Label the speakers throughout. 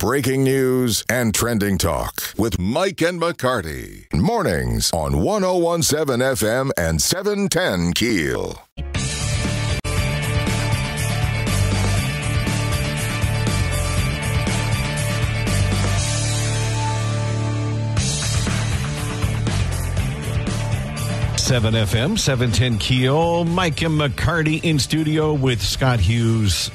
Speaker 1: breaking news and trending talk with Mike and McCarty. Mornings on 101.7 FM and 710 KEEL.
Speaker 2: FM, 710 KEEL. Mike and McCarty in studio with Scott Hughes.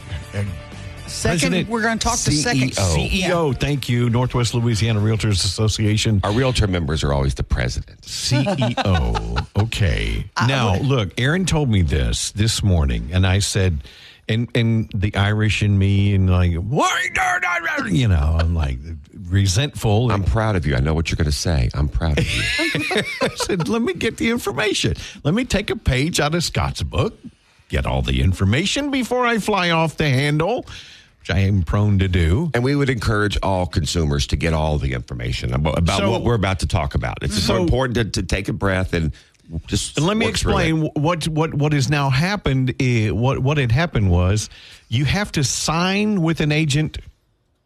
Speaker 3: Second, we're going to talk to second
Speaker 2: CEO. Thank you, Northwest Louisiana Realtors Association.
Speaker 4: Our realtor members are always the president.
Speaker 2: CEO. Okay. Now, look, Aaron told me this morning, and I said, and the Irish in me, and like, why, you know, I'm like resentful.
Speaker 4: I'm proud of you. I know what you're going to say. I'm proud of you.
Speaker 2: I said, let me get the information. Let me take a page out of Scott's book, get all the information before I fly off the handle, which I am prone to do.
Speaker 4: And we would encourage all consumers to get all the information about what we're about to talk about. It's so important to take a breath and just
Speaker 2: let me explain what has now happened. What had happened was you have to sign with an agent.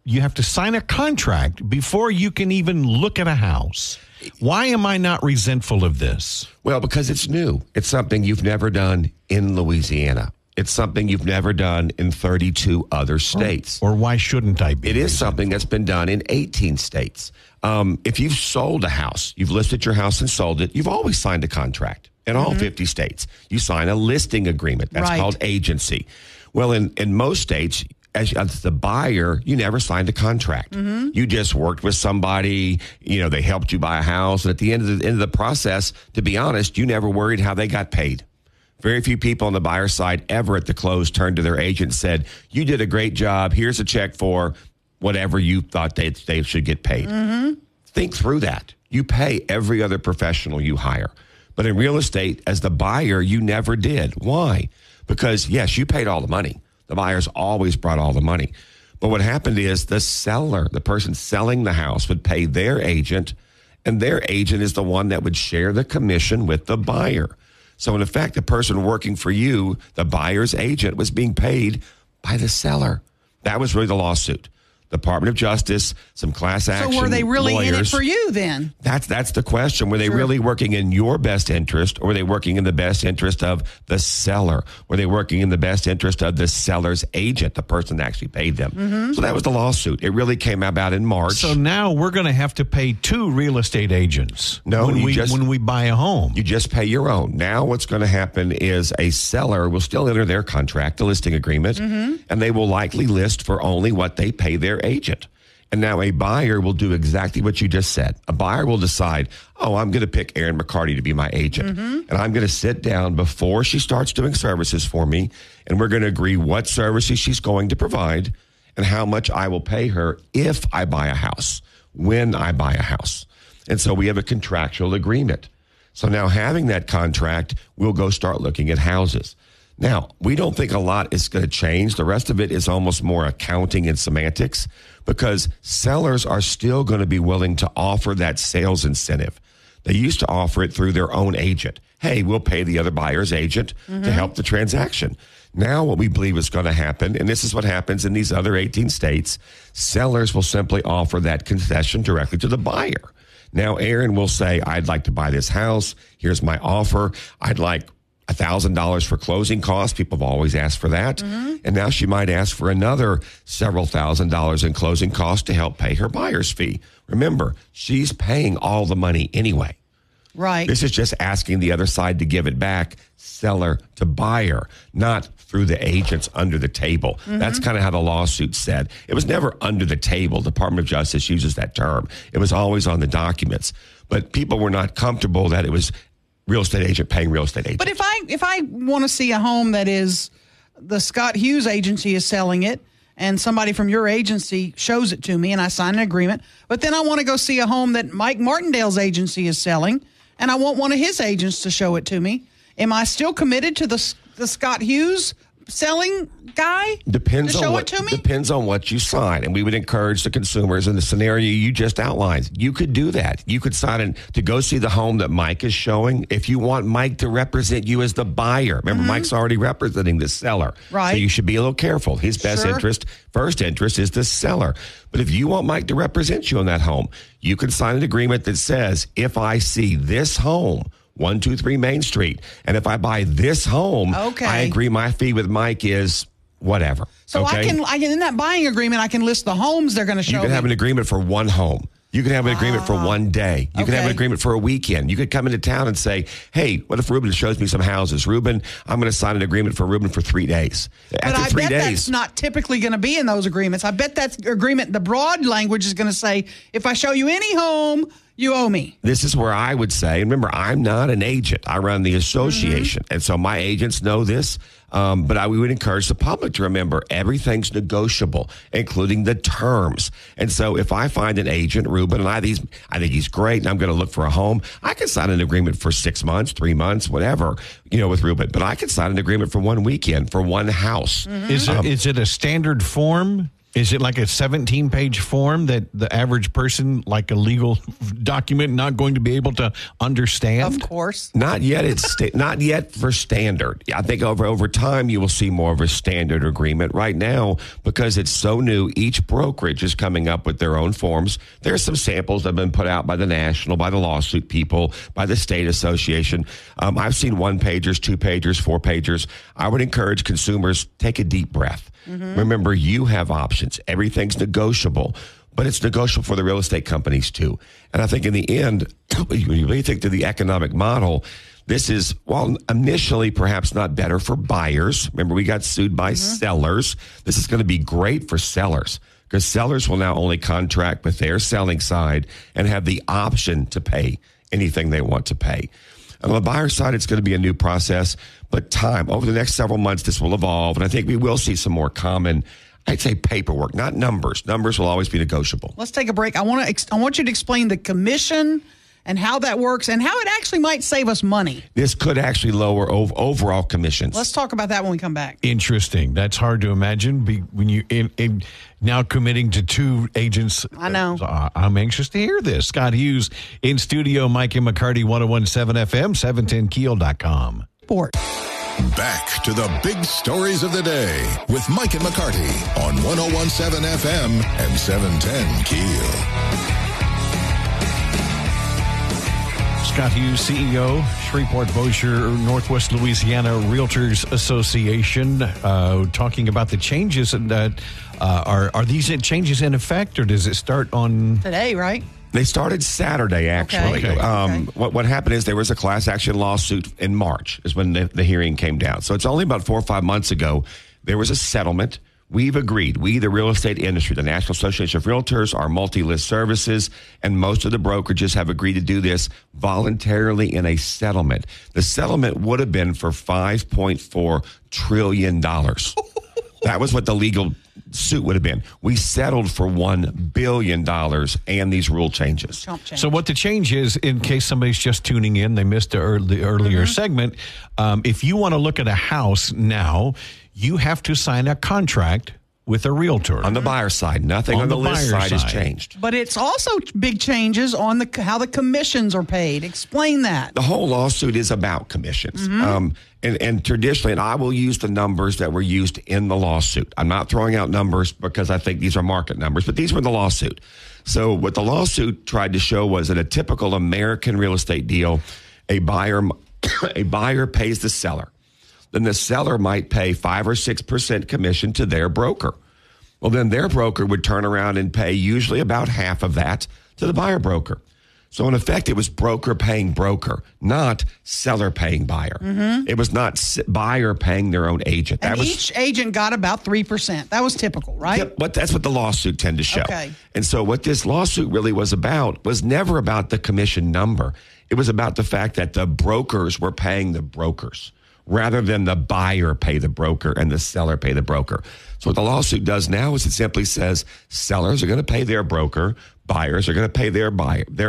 Speaker 2: You have to sign a contract before you can even look at a house. Why am I not resentful of this?
Speaker 4: Well, because it's new. It's something you've never done in Louisiana. It's something you've never done in 32 other states.
Speaker 2: Or why shouldn't I be?
Speaker 4: It is something that's been done in 18 states. If you've sold a house, you've listed your house and sold it, you've always signed a contract in all 50 states. You sign a listing agreement. That's called agency. Well, in most states, as the buyer, you never signed a contract. You just worked with somebody, you know, they helped you buy a house. And at the end of the process, to be honest, you never worried how they got paid. Very few people on the buyer side ever at the close turned to their agent and said, you did a great job. Here's a check for whatever you thought they should get paid. Think through that. You pay every other professional you hire. But in real estate, as the buyer, you never did. Why? Because, yes, you paid all the money. The buyers always brought all the money. But what happened is the seller, the person selling the house, would pay their agent, and their agent is the one that would share the commission with the buyer. So in effect, the person working for you, the buyer's agent, was being paid by the seller. That was really the lawsuit. Department of Justice, some class action lawyers.
Speaker 3: So were they really in it for you then?
Speaker 4: That's the question. Were they really working in your best interest, or were they working in the best interest of the seller? Were they working in the best interest of the seller's agent, the person that actually paid them? So that was the lawsuit. It really came about in March.
Speaker 2: So now we're going to have to pay two real estate agents when we buy a home.
Speaker 4: You just pay your own. Now what's going to happen is a seller will still enter their contract, the listing agreement, and they will likely list for only what they pay their agent. And now a buyer will do exactly what you just said. A buyer will decide, I'm going to pick Erin McCarty to be my agent. And I'm going to sit down before she starts doing services for me, and we're going to agree what services she's going to provide and how much I will pay her if I buy a house, when I buy a house. And so we have a contractual agreement. So now having that contract, we'll go start looking at houses. Now, we don't think a lot is going to change. The rest of it is almost more accounting and semantics, because sellers are still going to be willing to offer that sales incentive. They used to offer it through their own agent. Hey, we'll pay the other buyer's agent to help the transaction. Now what we believe is going to happen, and this is what happens in these other 18 states, sellers will simply offer that concession directly to the buyer. Now, Aaron will say, I'd like to buy this house. Here's my offer. I'd like $1,000 for closing costs. People have always asked for that. And now she might ask for another several $1,000s in closing costs to help pay her buyer's fee. Remember, she's paying all the money anyway.
Speaker 3: Right.
Speaker 4: This is just asking the other side to give it back, seller to buyer, not through the agents under the table. That's kind of how the lawsuit said. It was never under the table. Department of Justice uses that term. It was always on the documents. But people were not comfortable that it was real estate agent paying real estate agent.
Speaker 3: But if I want to see a home that is the Scott Hughes agency is selling it, and somebody from your agency shows it to me and I sign an agreement, but then I want to go see a home that Mike Martindale's agency is selling, and I want one of his agents to show it to me, am I still committed to the Scott Hughes selling guy
Speaker 4: Depends
Speaker 3: to
Speaker 4: on
Speaker 3: show
Speaker 4: what,
Speaker 3: it to me?
Speaker 4: Depends on what you sign. And we would encourage the consumers in the scenario you just outlined. You could do that. You could sign in to go see the home that Mike is showing. If you want Mike to represent you as the buyer, remember, Mike's already representing the seller.
Speaker 3: Right.
Speaker 4: So you should be a little careful. His best
Speaker 3: Sure.
Speaker 4: interest, first interest, is the seller. But if you want Mike to represent you on that home, you can sign an agreement that says, if I see this home, 123 Main Street, and if I buy this home,
Speaker 3: Okay.
Speaker 4: I agree my fee with Mike is whatever.
Speaker 3: So
Speaker 4: okay?
Speaker 3: I can in that buying agreement, I can list the homes they're going to show
Speaker 4: You can
Speaker 3: me.
Speaker 4: have an agreement for one home. You can have an agreement for one day. You can have an
Speaker 3: Okay.
Speaker 4: agreement for a weekend. You could come into town and say, hey, what if Ruben shows me some houses? Ruben, I'm going to sign an agreement for Ruben for 3 days.
Speaker 3: But
Speaker 4: After
Speaker 3: I
Speaker 4: 3
Speaker 3: bet
Speaker 4: days,
Speaker 3: that's not typically going to be in those agreements. I bet that agreement, the broad language is going to say, if I show you any home, you owe me.
Speaker 4: this is where I would say, and remember, I'm not an agent. I run the association. And so my agents know this. But we would encourage the public to remember everything's negotiable, including the terms. And so if I find an agent, Ruben, and I think he's great, and I'm going to look for a home, I can sign an agreement for 6 months, 3 months, whatever, with Ruben. But I can sign an agreement for one weekend, for one house.
Speaker 2: Is it a standard form? Is it like a 17-page form that the average person, like a legal document, not going to be able to understand?
Speaker 3: Of course.
Speaker 4: Not yet. It's not yet for standard. I think over time you will see more of a standard agreement. Right now, because it's so new, each brokerage is coming up with their own forms. There's some samples that have been put out by the national, by the lawsuit people, by the state association. I've seen 1-pagers, 2-pagers, 4-pagers. I would encourage consumers, take a deep breath. Remember, you have options. Everything's negotiable, but it's negotiable for the real estate companies too. And I think in the end, when you really think to the economic model, this is, while initially perhaps not better for buyers. Remember, we got sued by sellers. This is going to be great for sellers, because sellers will now only contract with their selling side and have the option to pay anything they want to pay. On the buyer side, it's going to be a new process, but over the next several months, this will evolve, and I think we will see some more common, I'd say, paperwork, not numbers. Numbers will always be negotiable.
Speaker 3: Let's take a break. I want you to explain the commission and how that works and how it actually might save us money.
Speaker 4: This could actually lower overall commissions.
Speaker 3: Let's talk about that when we come back.
Speaker 2: Interesting. That's hard to imagine when you now committing to 2 agents.
Speaker 3: I know.
Speaker 2: I'm anxious to hear this. Scott Hughes in studio, Mike and McCarty, 1017 FM, 710keel.com.
Speaker 3: Sport.
Speaker 1: Back to the big stories of the day with Mike and McCarty on 1017 FM and 710 Keel.
Speaker 2: Scott Hughes, CEO, Shreveport, Bossier, Northwest Louisiana Realtors Association, talking about the changes. And are these changes in effect, or does it start on
Speaker 3: Today, right?
Speaker 4: They started Saturday, actually.
Speaker 2: Okay.
Speaker 4: What happened is there was a class action lawsuit in March is when the hearing came down. So it's only about 4 or 5 months ago. There was a settlement. We've agreed, the real estate industry, the National Association of Realtors, our multi-list services, and most of the brokerages have agreed to do this voluntarily in a settlement. The settlement would have been for $5.4 trillion. That was what the legal suit would have been. We settled for $1 billion and these rule changes.
Speaker 2: So what the change is, in case somebody's just tuning in, they missed the earlier segment, if you want to look at a house now, you have to sign a contract with a realtor.
Speaker 4: On the buyer side, nothing on the list side has changed.
Speaker 3: But it's also big changes on how the commissions are paid. Explain that.
Speaker 4: The whole lawsuit is about commissions. And traditionally, and I will use the numbers that were used in the lawsuit. I'm not throwing out numbers because I think these are market numbers, but these were the lawsuit. So what the lawsuit tried to show was that a typical American real estate deal, a buyer pays the seller. Then the seller might pay 5 or 6% commission to their broker. Well, then their broker would turn around and pay usually about half of that to the buyer broker. So in effect, it was broker paying broker, not seller paying buyer. It was not buyer paying their own agent.
Speaker 3: And each agent got about 3%. That was typical, right?
Speaker 4: Yep, but that's what the lawsuit tended to show.
Speaker 3: Okay.
Speaker 4: And so what this lawsuit really was about was never about the commission number. It was about the fact that the brokers were paying the brokers, rather than the buyer pay the broker and the seller pay the broker. So what the lawsuit does now is it simply says sellers are going to pay their broker, buyers are going to pay their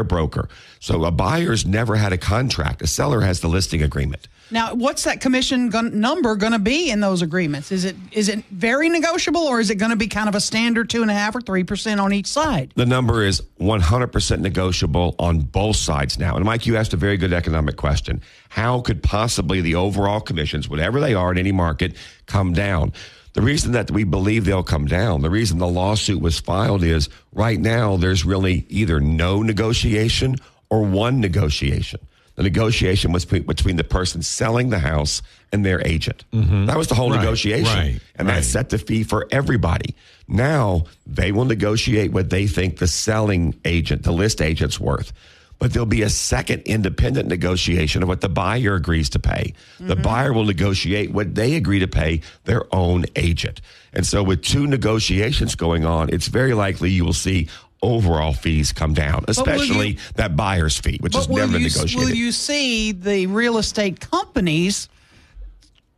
Speaker 4: broker. So a buyer's never had a contract. A seller has the listing agreement.
Speaker 3: Now, what's that commission number going to be in those agreements? Is it very negotiable, or is it going to be kind of a standard 2.5% or 3% on each side?
Speaker 4: The number is 100% negotiable on both sides now. And Mike, you asked a very good economic question. How could possibly the overall commissions, whatever they are in any market, come down? The reason that we believe they'll come down, the reason the lawsuit was filed is right now there's really either no negotiation or one negotiation. The negotiation was between the person selling the house and their agent. Mm-hmm. That was the whole negotiation. And that set the fee for everybody. Now they will negotiate what they think the selling agent, the list agent's worth. But there'll be a second independent negotiation of what the buyer agrees to pay. Mm-hmm. The buyer will negotiate what they agree to pay their own agent. And so with two negotiations going on, it's very likely you will see overall fees come down, especially that buyer's fee, which is never negotiated.
Speaker 3: Will you see the real estate companies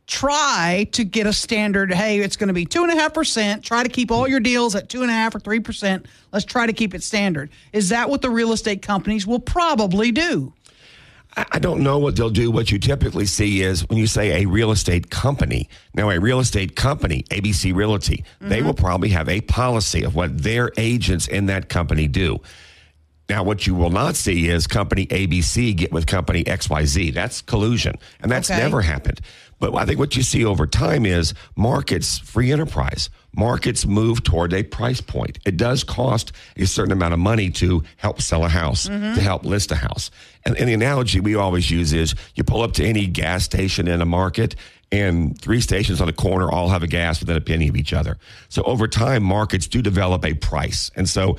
Speaker 3: try to get a standard, hey, it's going to be 2.5%, try to keep all your deals at 2.5% or 3%, let's try to keep it standard? Is that what the real estate companies will probably do?
Speaker 4: I don't know what they'll do. What you typically see is when you say a real estate company, now a real estate company, ABC Realty, they will probably have a policy of what their agents in that company do. Now, what you will not see is company ABC get with company XYZ. That's collusion, and that's never happened. But I think what you see over time is markets, free enterprise. Markets move toward a price point. It does cost a certain amount of money to help sell a house, to help list a house. And the analogy we always use is you pull up to any gas station in a market, and 3 stations on the corner all have a gas within a penny of each other. So over time, markets do develop a price. And so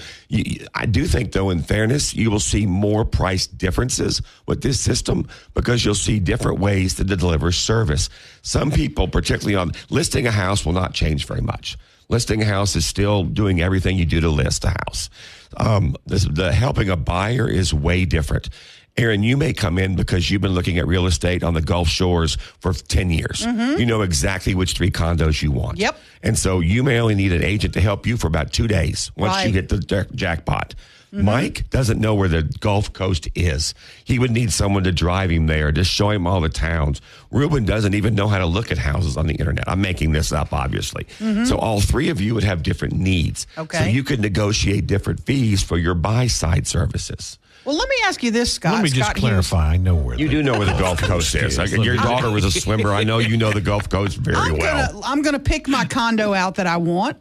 Speaker 4: I do think, though, in fairness, you will see more price differences with this system because you'll see different ways to deliver service. Some people, particularly on listing a house, will not change very much. Listing a house is still doing everything you do to list a house. The helping a buyer is way different. Aaron, you may come in because you've been looking at real estate on the Gulf Shores for 10 years. You know exactly which 3 condos you want.
Speaker 3: Yep.
Speaker 4: And so you may only need an agent to help you for about 2 days once you hit the jackpot. Mike doesn't know where the Gulf Coast is. He would need someone to drive him there, to show him all the towns. Ruben doesn't even know how to look at houses on the internet. I'm making this up, obviously. So all 3 of you would have different needs.
Speaker 3: Okay.
Speaker 4: So you could negotiate different fees for your buy-side services.
Speaker 3: Well, let me ask you this, Scott.
Speaker 2: Let me just clarify. I know where
Speaker 4: you do know where the Gulf Coast is. Your daughter was a swimmer. I know you know the Gulf Coast very well.
Speaker 3: I'm going to pick my condo out that I want.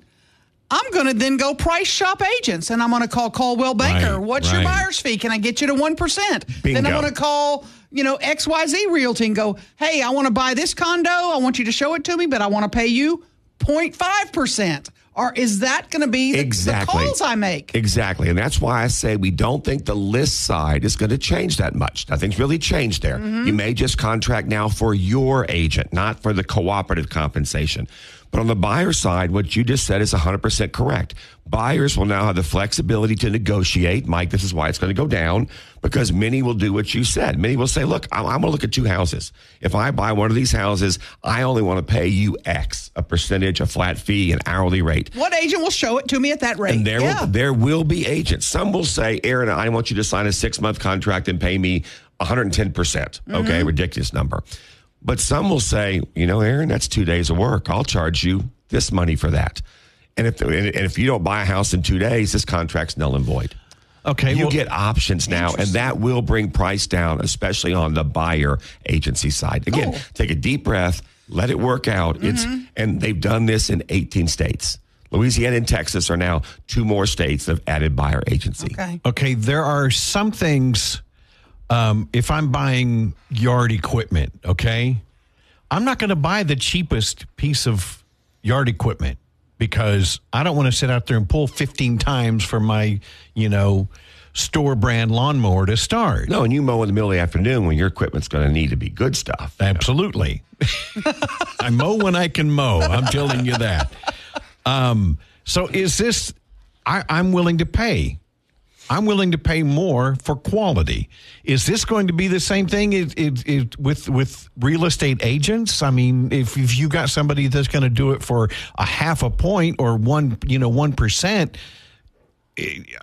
Speaker 3: I'm going to then go price shop agents, and I'm going to call Caldwell Banker. What's your buyer's fee? Can I get you to 1%?
Speaker 4: Bingo.
Speaker 3: Then I'm going to call, XYZ Realty and go, hey, I want to buy this condo. I want you to show it to me, but I want to pay you 0.5%. Or is that going to be the calls I make?
Speaker 4: Exactly. And that's why I say we don't think the list side is going to change that much. Nothing's really changed there. You may just contract now for your agent, not for the cooperative compensation. But on the buyer side, what you just said is 100% correct. Buyers will now have the flexibility to negotiate. Mike, this is why it's going to go down, because many will do what you said. Many will say, look, I'm going to look at 2 houses. If I buy one of these houses, I only want to pay you X, a percentage, a flat fee, an hourly rate.
Speaker 3: What agent will show it to me at that rate?
Speaker 4: And there will be agents. Some will say, Aaron, I want you to sign a 6-month contract and pay me 110%. Okay, ridiculous number. But some will say, Aaron, that's 2 days of work. I'll charge you this money for that. And if you don't buy a house in 2 days, this contract's null and void.
Speaker 2: Okay.
Speaker 4: You get options now, and that will bring price down, especially on the buyer agency side. Again, take a deep breath, let it work out. And they've done this in 18 states. Louisiana and Texas are now 2 more states that have added buyer agency.
Speaker 2: Okay, there are some things... if I'm buying yard equipment, I'm not going to buy the cheapest piece of yard equipment because I don't want to sit out there and pull 15 times for my, store brand lawnmower to start.
Speaker 4: No, and you mow in the middle of the afternoon when your equipment's going to need to be good stuff.
Speaker 2: Absolutely. I mow when I can mow. I'm telling you that. So is this, I'm willing to pay. I'm willing to pay more for quality. Is this going to be the same thing with real estate agents? I mean, if you got somebody that's going to do it for a 0.5 point or 1%,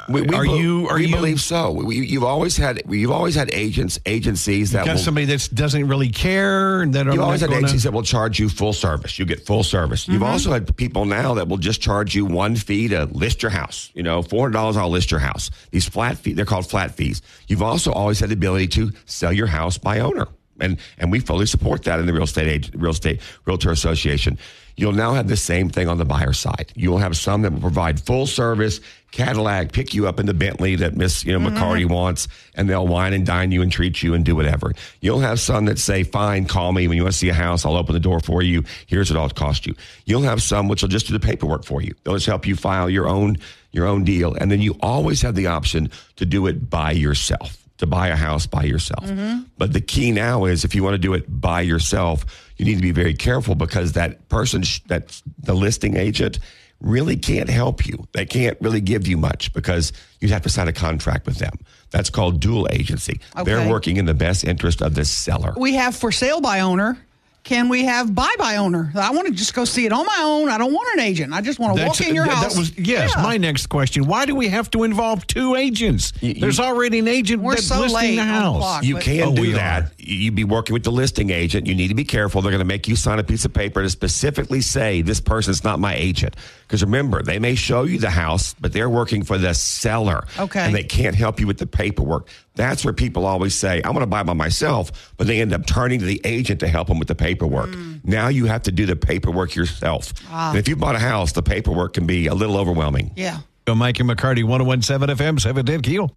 Speaker 4: We believe so. You've always had agencies that
Speaker 2: got somebody that doesn't really care. And that
Speaker 4: you've always had agencies that will charge you full service. You get full service.
Speaker 3: Mm-hmm.
Speaker 4: You've also had people now that will just charge you one fee to list your house. $400, I'll list your house. These flat fees, they're called flat fees. You've also always had the ability to sell your house by owner. And we fully support that in the Realtor Association. You'll now have the same thing on the buyer side. You'll have some that will provide full service, Cadillac, pick you up in the Bentley that Miss McCarty wants, and they'll wine and dine you and treat you and do whatever. You'll have some that say, fine, call me when you want to see a house. I'll open the door for you. Here's what it'll cost you. You'll have some which will just do the paperwork for you. They'll just help you file your own deal. And then you always have the option to do it by yourself. To buy a house by yourself. Mm-hmm. But the key now is if you want to do it by yourself, you need to be very careful because that person, that's the listing agent, really can't help you. They can't really give you much because you'd have to sign a contract with them. That's called dual agency. Okay. They're working in the best interest of the seller.
Speaker 3: We have for sale by owner. Can we have buy by owner? I want to just go see it on my own. I don't want an agent. I just want to walk in your house.
Speaker 2: That was my next question. Why do we have to involve two agents? There's already an agent that's listing the house.
Speaker 4: You can't do that. You'd be working with the listing agent. You need to be careful. They're going to make you sign a piece of paper to specifically say this person's not my agent. Because remember, they may show you the house, but they're working for the seller.
Speaker 3: Okay.
Speaker 4: And they can't help you with the paperwork. That's where people always say, I want to buy by myself, but they end up turning to the agent to help them with the paperwork. Now you have to do the paperwork yourself. And if you bought a house, the paperwork can be a little overwhelming.
Speaker 3: Yeah.
Speaker 2: Mike and McCarty, 101.7 FM, 710 KEEL.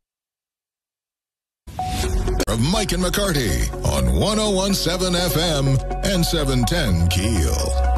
Speaker 1: Of Mike and McCarty on 101.7 FM and 710 KEEL.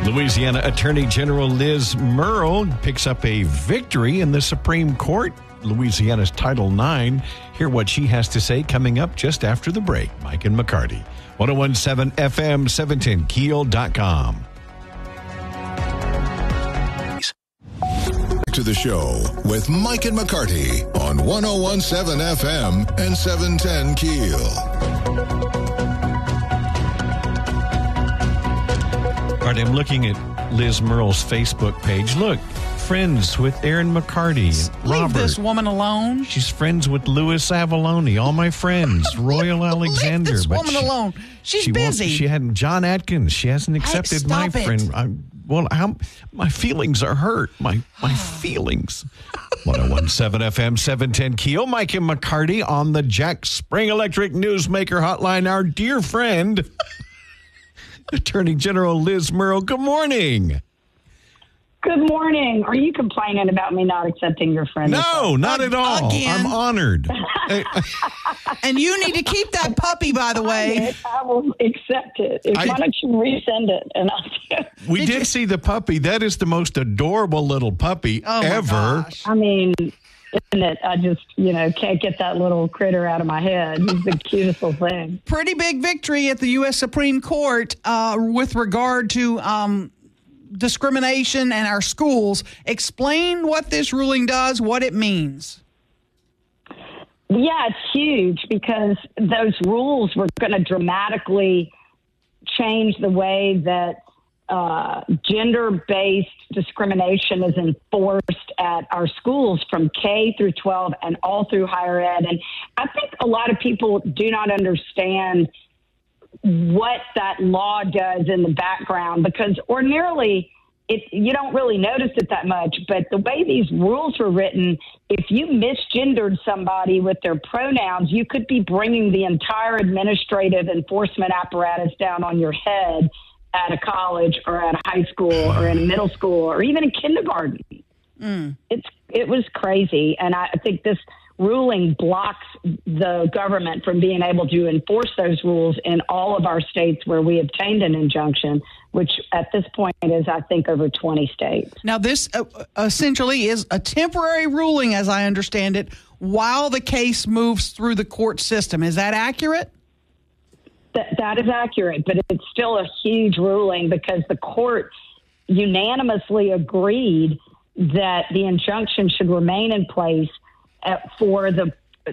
Speaker 2: Louisiana Attorney General Liz Murrow picks up a victory in the Supreme Court, Louisiana's Title IX. Hear what she has to say coming up just after the break. Mike and McCarty, 101.7 FM, 710KEEL.com.
Speaker 1: To the show with Mike and McCarty on 101.7 FM and 710 KEEL.
Speaker 2: All right, I'm looking at Liz Murrow's Facebook page. Look, friends with Aaron McCarty.
Speaker 3: Leave this woman alone.
Speaker 2: She's friends with Louis Avalone. All my friends. Royal Alexander.
Speaker 3: Leave this woman alone. She's busy.
Speaker 2: She hadn't. John Atkins. She hasn't accepted my friend. My feelings are hurt. My feelings. 101.7 FM, 710 KEEL. Mike and McCarty on the Jack Spring Electric Newsmaker Hotline. Our dear friend, Attorney General Liz Murrow. Good morning.
Speaker 5: Good morning. Are you complaining about me not accepting your friend?
Speaker 2: No, not at all.
Speaker 3: Again.
Speaker 2: I'm honored.
Speaker 3: And you need to keep that puppy, by the way.
Speaker 5: I will accept it. Why don't you resend it? And
Speaker 2: we did see the puppy. That is the most adorable little puppy ever.
Speaker 3: Gosh.
Speaker 5: I mean, isn't it? I just, can't get that little critter out of my head. He's the cutest little thing.
Speaker 3: Pretty big victory at the U.S. Supreme Court with regard to discrimination in our schools. Explain what this ruling does, what it means.
Speaker 5: Yeah, it's huge because those rules were going to dramatically change the way that gender-based discrimination is enforced at our schools from K through 12 and all through higher ed. And I think a lot of people do not understand what that law does in the background because ordinarily you don't really notice it that much. But the way these rules were written, if you misgendered somebody with their pronouns, you could be bringing the entire administrative enforcement apparatus down on your head at a college or at a high school or in a middle school or even in kindergarten. It was crazy. And I think this ruling blocks the government from being able to enforce those rules in all of our states where we obtained an injunction, which at this point is, I think, over 20 states.
Speaker 3: Now, this essentially is a temporary ruling, as I understand it, while the case moves through the court system. Is that accurate?
Speaker 5: That is accurate, but it's still a huge ruling because the court unanimously agreed that the injunction should remain in place for the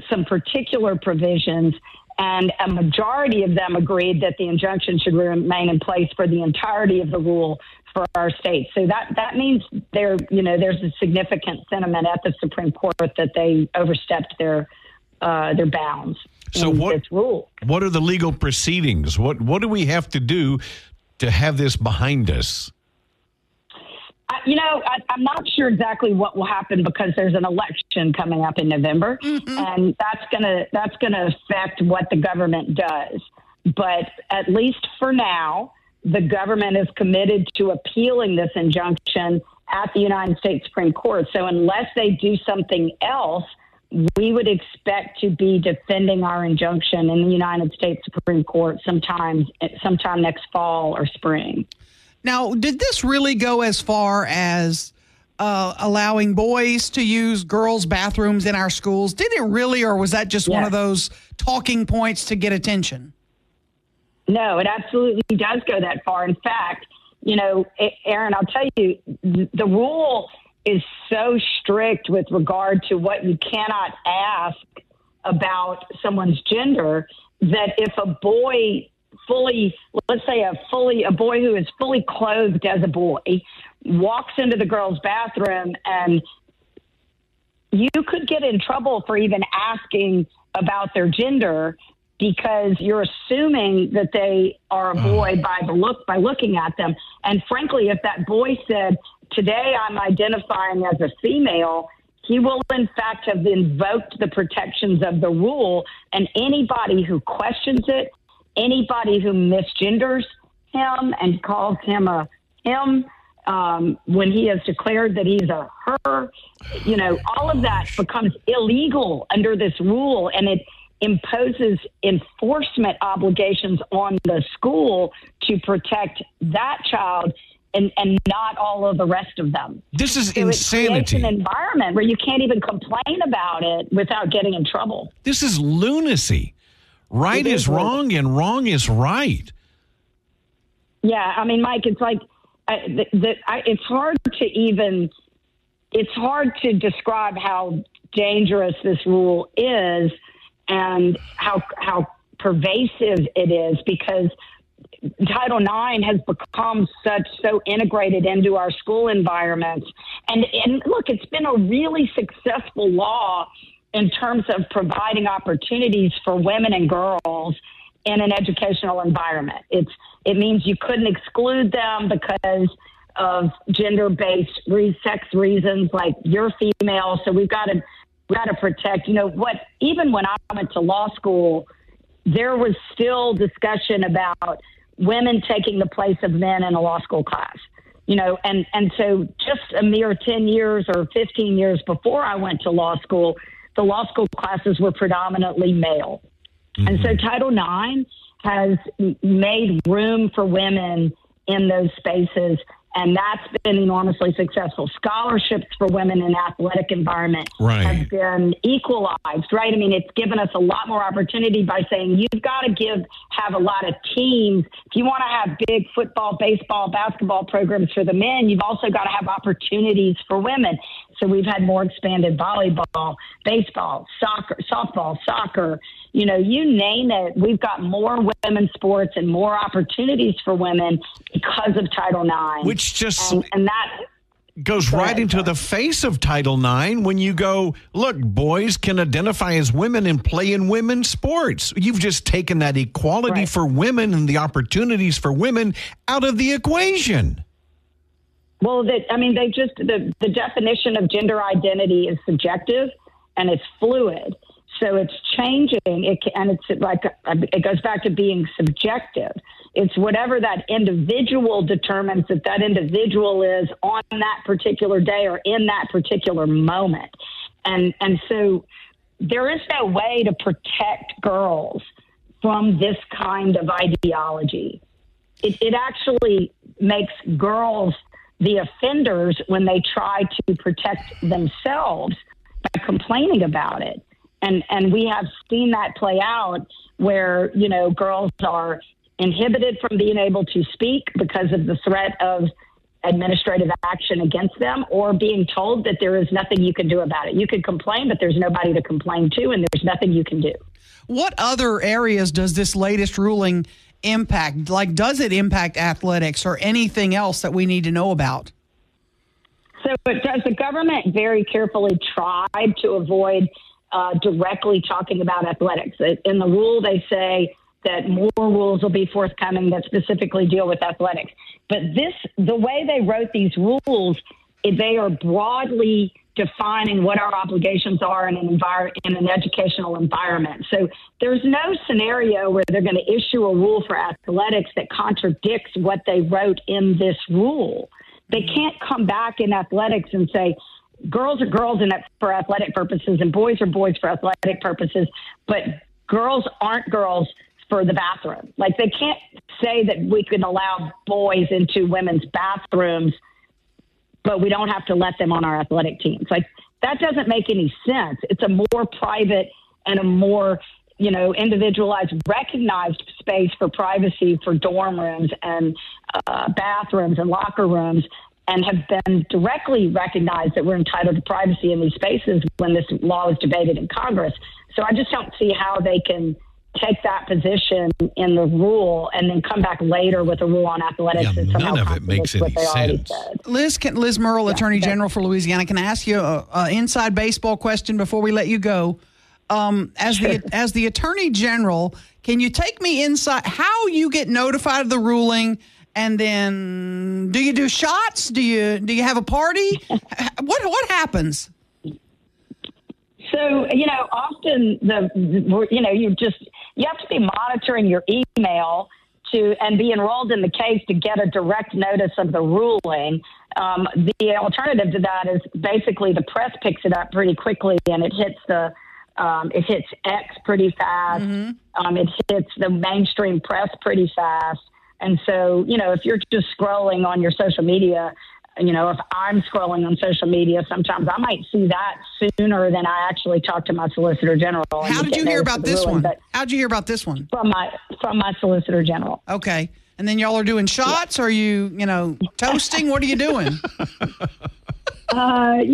Speaker 5: some particular provisions, and a majority of them agreed that the injunction should remain in place for the entirety of the rule for our state. So that means there's a significant sentiment at the Supreme Court that they overstepped their bounds.
Speaker 2: So
Speaker 5: this rule.
Speaker 2: What are the legal proceedings? What do we have to do to have this behind us?
Speaker 5: I'm not sure exactly what will happen because there's an election coming up in November, and that's gonna affect what the government does. But at least for now, the government is committed to appealing this injunction at the United States Supreme Court. So unless they do something else, we would expect to be defending our injunction in the United States Supreme Court sometime next fall or spring.
Speaker 3: Now, did this really go as far as allowing boys to use girls' bathrooms in our schools? Did it really, or was that just one of those talking points to get attention?
Speaker 5: No, it absolutely does go that far. In fact, Aaron, I'll tell you, the rule is so strict with regard to what you cannot ask about someone's gender that if a boy a boy who is fully clothed as a boy walks into the girl's bathroom, and you could get in trouble for even asking about their gender because you're assuming that they are a boy by looking at them. And frankly, if that boy said, "Today I'm identifying as a female," he will in fact have invoked the protections of the rule, and anybody who questions it, anybody who misgenders him and calls him a him when he has declared that he's a her, all of that becomes illegal under this rule, and it imposes enforcement obligations on the school to protect that child and not all of the rest of them.
Speaker 2: This is
Speaker 5: so
Speaker 2: insanity.
Speaker 5: It creates an environment where you can't even complain about it without getting in trouble.
Speaker 2: This is lunacy. Right is wrong and wrong is right.
Speaker 5: Yeah, I mean, Mike, it's like it's hard to describe how dangerous this rule is and how pervasive it is, because Title IX has become so integrated into our school environments. And look, it's been a really successful law in terms of providing opportunities for women and girls in an educational environment. It means you couldn't exclude them because of gender-based sex reasons, like you're female, so we've got to protect. Even when I went to law school, there was still discussion about women taking the place of men in a law school class. And so just a mere 10 years or 15 years before I went to law school, the law school classes were predominantly male. Mm-hmm. And so Title IX has made room for women in those spaces, and that's been enormously successful. Scholarships for women in athletic environment have been equalized, right? I mean, it's given us a lot more opportunity by saying you've got to have a lot of teams. If you want to have big football, baseball, basketball programs for the men, you've also got to have opportunities for women. So we've had more expanded volleyball, baseball, softball, soccer, you name it. We've got more women's sports and more opportunities for women because of Title IX.
Speaker 2: Which just
Speaker 5: and that
Speaker 2: goes right into the face of Title IX when you go, look, boys can identify as women and play in women's sports. You've just taken that equality for women and the opportunities for women out of the equation.
Speaker 5: Well, the definition of gender identity is subjective and it's fluid. So it's changing, it goes back to being subjective. It's whatever that individual determines that individual is on that particular day or in that particular moment. And so there is no way to protect girls from this kind of ideology. It actually makes girls the offenders when they try to protect themselves by complaining about it. And we have seen that play out where, girls are inhibited from being able to speak because of the threat of administrative action against them, or being told that there is nothing you can do about it. You could complain, but there's nobody to complain to, and there's nothing you can do.
Speaker 3: What other areas does this latest ruling impact? Like, does it impact athletics or anything else that we need to know about?
Speaker 5: So does the government very carefully tried to avoid directly talking about athletics? In the rule, they say that more rules will be forthcoming that specifically deal with athletics. But the way they wrote these rules, they are broadly defining what our obligations are in an educational environment. So there's no scenario where they're going to issue a rule for athletics that contradicts what they wrote in this rule. They can't come back in athletics and say, girls are girls for athletic purposes and boys are boys for athletic purposes, but girls aren't girls for the bathroom. Like, they can't say that we can allow boys into women's bathrooms, but we don't have to let them on our athletic teams. Like, that doesn't make any sense. It's a more private and a more, individualized, recognized space for privacy for dorm rooms and bathrooms and locker rooms, and have been directly recognized that we're entitled to privacy in these spaces when this law is debated in Congress. So I just don't see how they can take that position in the rule and then come back later with a rule on athletics.
Speaker 2: Yeah, none of it makes any sense.
Speaker 3: Liz Murrill, Attorney General for Louisiana, can I ask you an inside baseball question before we let you go? As the Attorney General, can you take me inside how you get notified of the ruling, and then do you do shots? Do you have a party? What happens?
Speaker 5: So, often you have to be monitoring your email and be enrolled in the case to get a direct notice of the ruling. The alternative to that is basically the press picks it up pretty quickly, and it hits X pretty fast. Mm-hmm. It hits the mainstream press pretty fast. And so, if you're just scrolling on your social media, if I'm scrolling on social media, sometimes I might see that sooner than I actually talk to my Solicitor General.
Speaker 3: How did you hear about this one? How'd you hear about this one? From
Speaker 5: my Solicitor General.
Speaker 3: Okay. And then y'all are doing shots? Yeah. Are you, toasting? What are you doing?
Speaker 5: I'm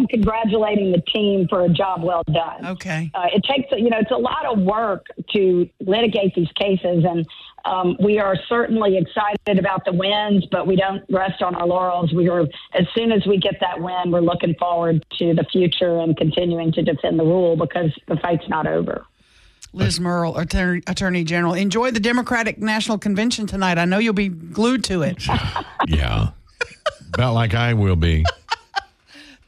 Speaker 5: congratulating the team for a job well done.
Speaker 3: Okay.
Speaker 5: It takes, it's a lot of work to litigate these cases, and we are certainly excited about the wins, but we don't rest on our laurels. As soon as we get that win, we're looking forward to the future and continuing to defend the rule because the fight's not over.
Speaker 3: Liz Murrill, Attorney General. Enjoy the Democratic National Convention tonight. I know you'll be glued to it.
Speaker 2: Yeah. About like I will be.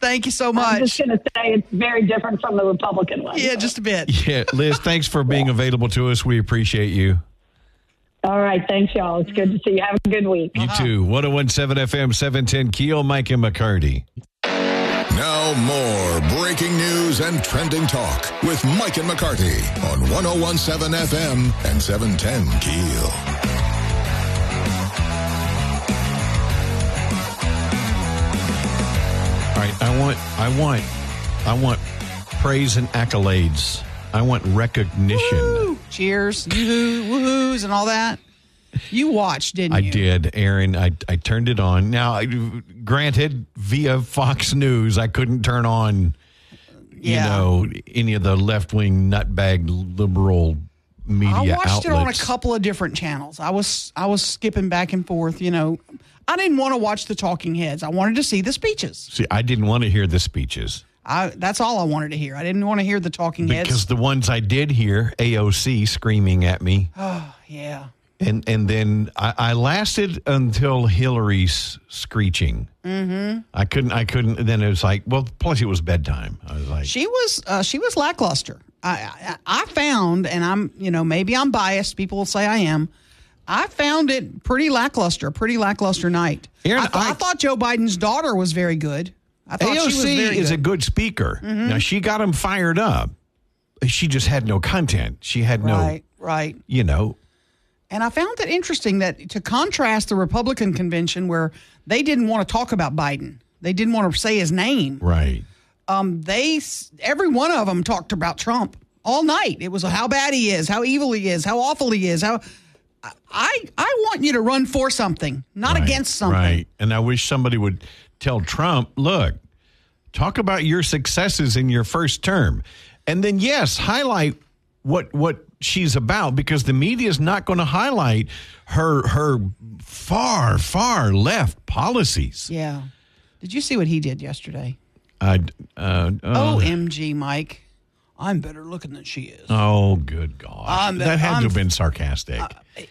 Speaker 3: Thank you so much.
Speaker 5: I'm just going to say it's very different from the Republican one.
Speaker 3: Yeah, just a bit.
Speaker 2: Yeah, Liz, thanks for being available to us. We appreciate you.
Speaker 5: All right. Thanks, y'all. It's good to see you. Have a good week.
Speaker 2: You too. 101.7 FM, 710 KEEL, Mike and McCarty.
Speaker 1: Now more breaking news and trending talk with Mike and McCarty on 101.7 FM and 710 KEEL.
Speaker 2: All right, I want praise and accolades. I want recognition.
Speaker 3: Woo! Cheers, yoo-hoo, woohoos, and all that. You watched, didn't you?
Speaker 2: I did, Aaron. I turned it on. Now, granted, via Fox News, I couldn't turn on, any of the left-wing nutbag liberal media outlets.
Speaker 3: I watched it on a couple of different channels. I was skipping back and forth, I didn't want to watch the talking heads. I wanted to see the speeches.
Speaker 2: See, I didn't want to hear the speeches.
Speaker 3: That's all I wanted to hear. I didn't want to hear the talking heads.
Speaker 2: Because the ones I did hear, AOC screaming at me.
Speaker 3: Oh, yeah.
Speaker 2: And then I lasted until Hillary's screeching. Mm-hmm. I couldn't. Then it was like, well, plus it was bedtime. I was like, she
Speaker 3: was lackluster. I found, and I'm, maybe I'm biased. People will say I am. I found it pretty lackluster night.
Speaker 2: Aaron,
Speaker 3: I thought Joe Biden's daughter was very good. I thought
Speaker 2: AOC
Speaker 3: she was very
Speaker 2: is
Speaker 3: good.
Speaker 2: a good speaker.
Speaker 3: Mm-hmm.
Speaker 2: Now, she got him fired up. She just had no content. She had
Speaker 3: right. And I found it interesting that to contrast the Republican convention where they didn't want to talk about Biden. They didn't want to say his name.
Speaker 2: Right.
Speaker 3: Every one of them talked about Trump all night. It was how bad he is, how evil he is, how awful he is, I want you to run for something, not against something.
Speaker 2: Right. And I wish somebody would tell Trump, look, talk about your successes in your first term. And then, yes, highlight what she's about, because the media is not going to highlight her far, far left policies.
Speaker 3: Yeah. Did you see what he did yesterday?
Speaker 2: OMG,
Speaker 3: Mike. I'm better looking than she is.
Speaker 2: Oh, good gosh. That had to have been sarcastic.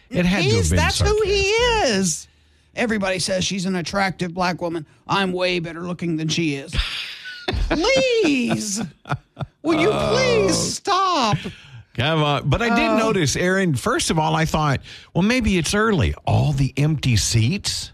Speaker 2: It had to have been
Speaker 3: That's
Speaker 2: sarcastic.
Speaker 3: who he is. Everybody says she's an attractive black woman. I'm way better looking than she is. Please. Will you please stop?
Speaker 2: Come on. But I did notice, Aaron, first of all, I thought, well, maybe it's early. All the empty seats.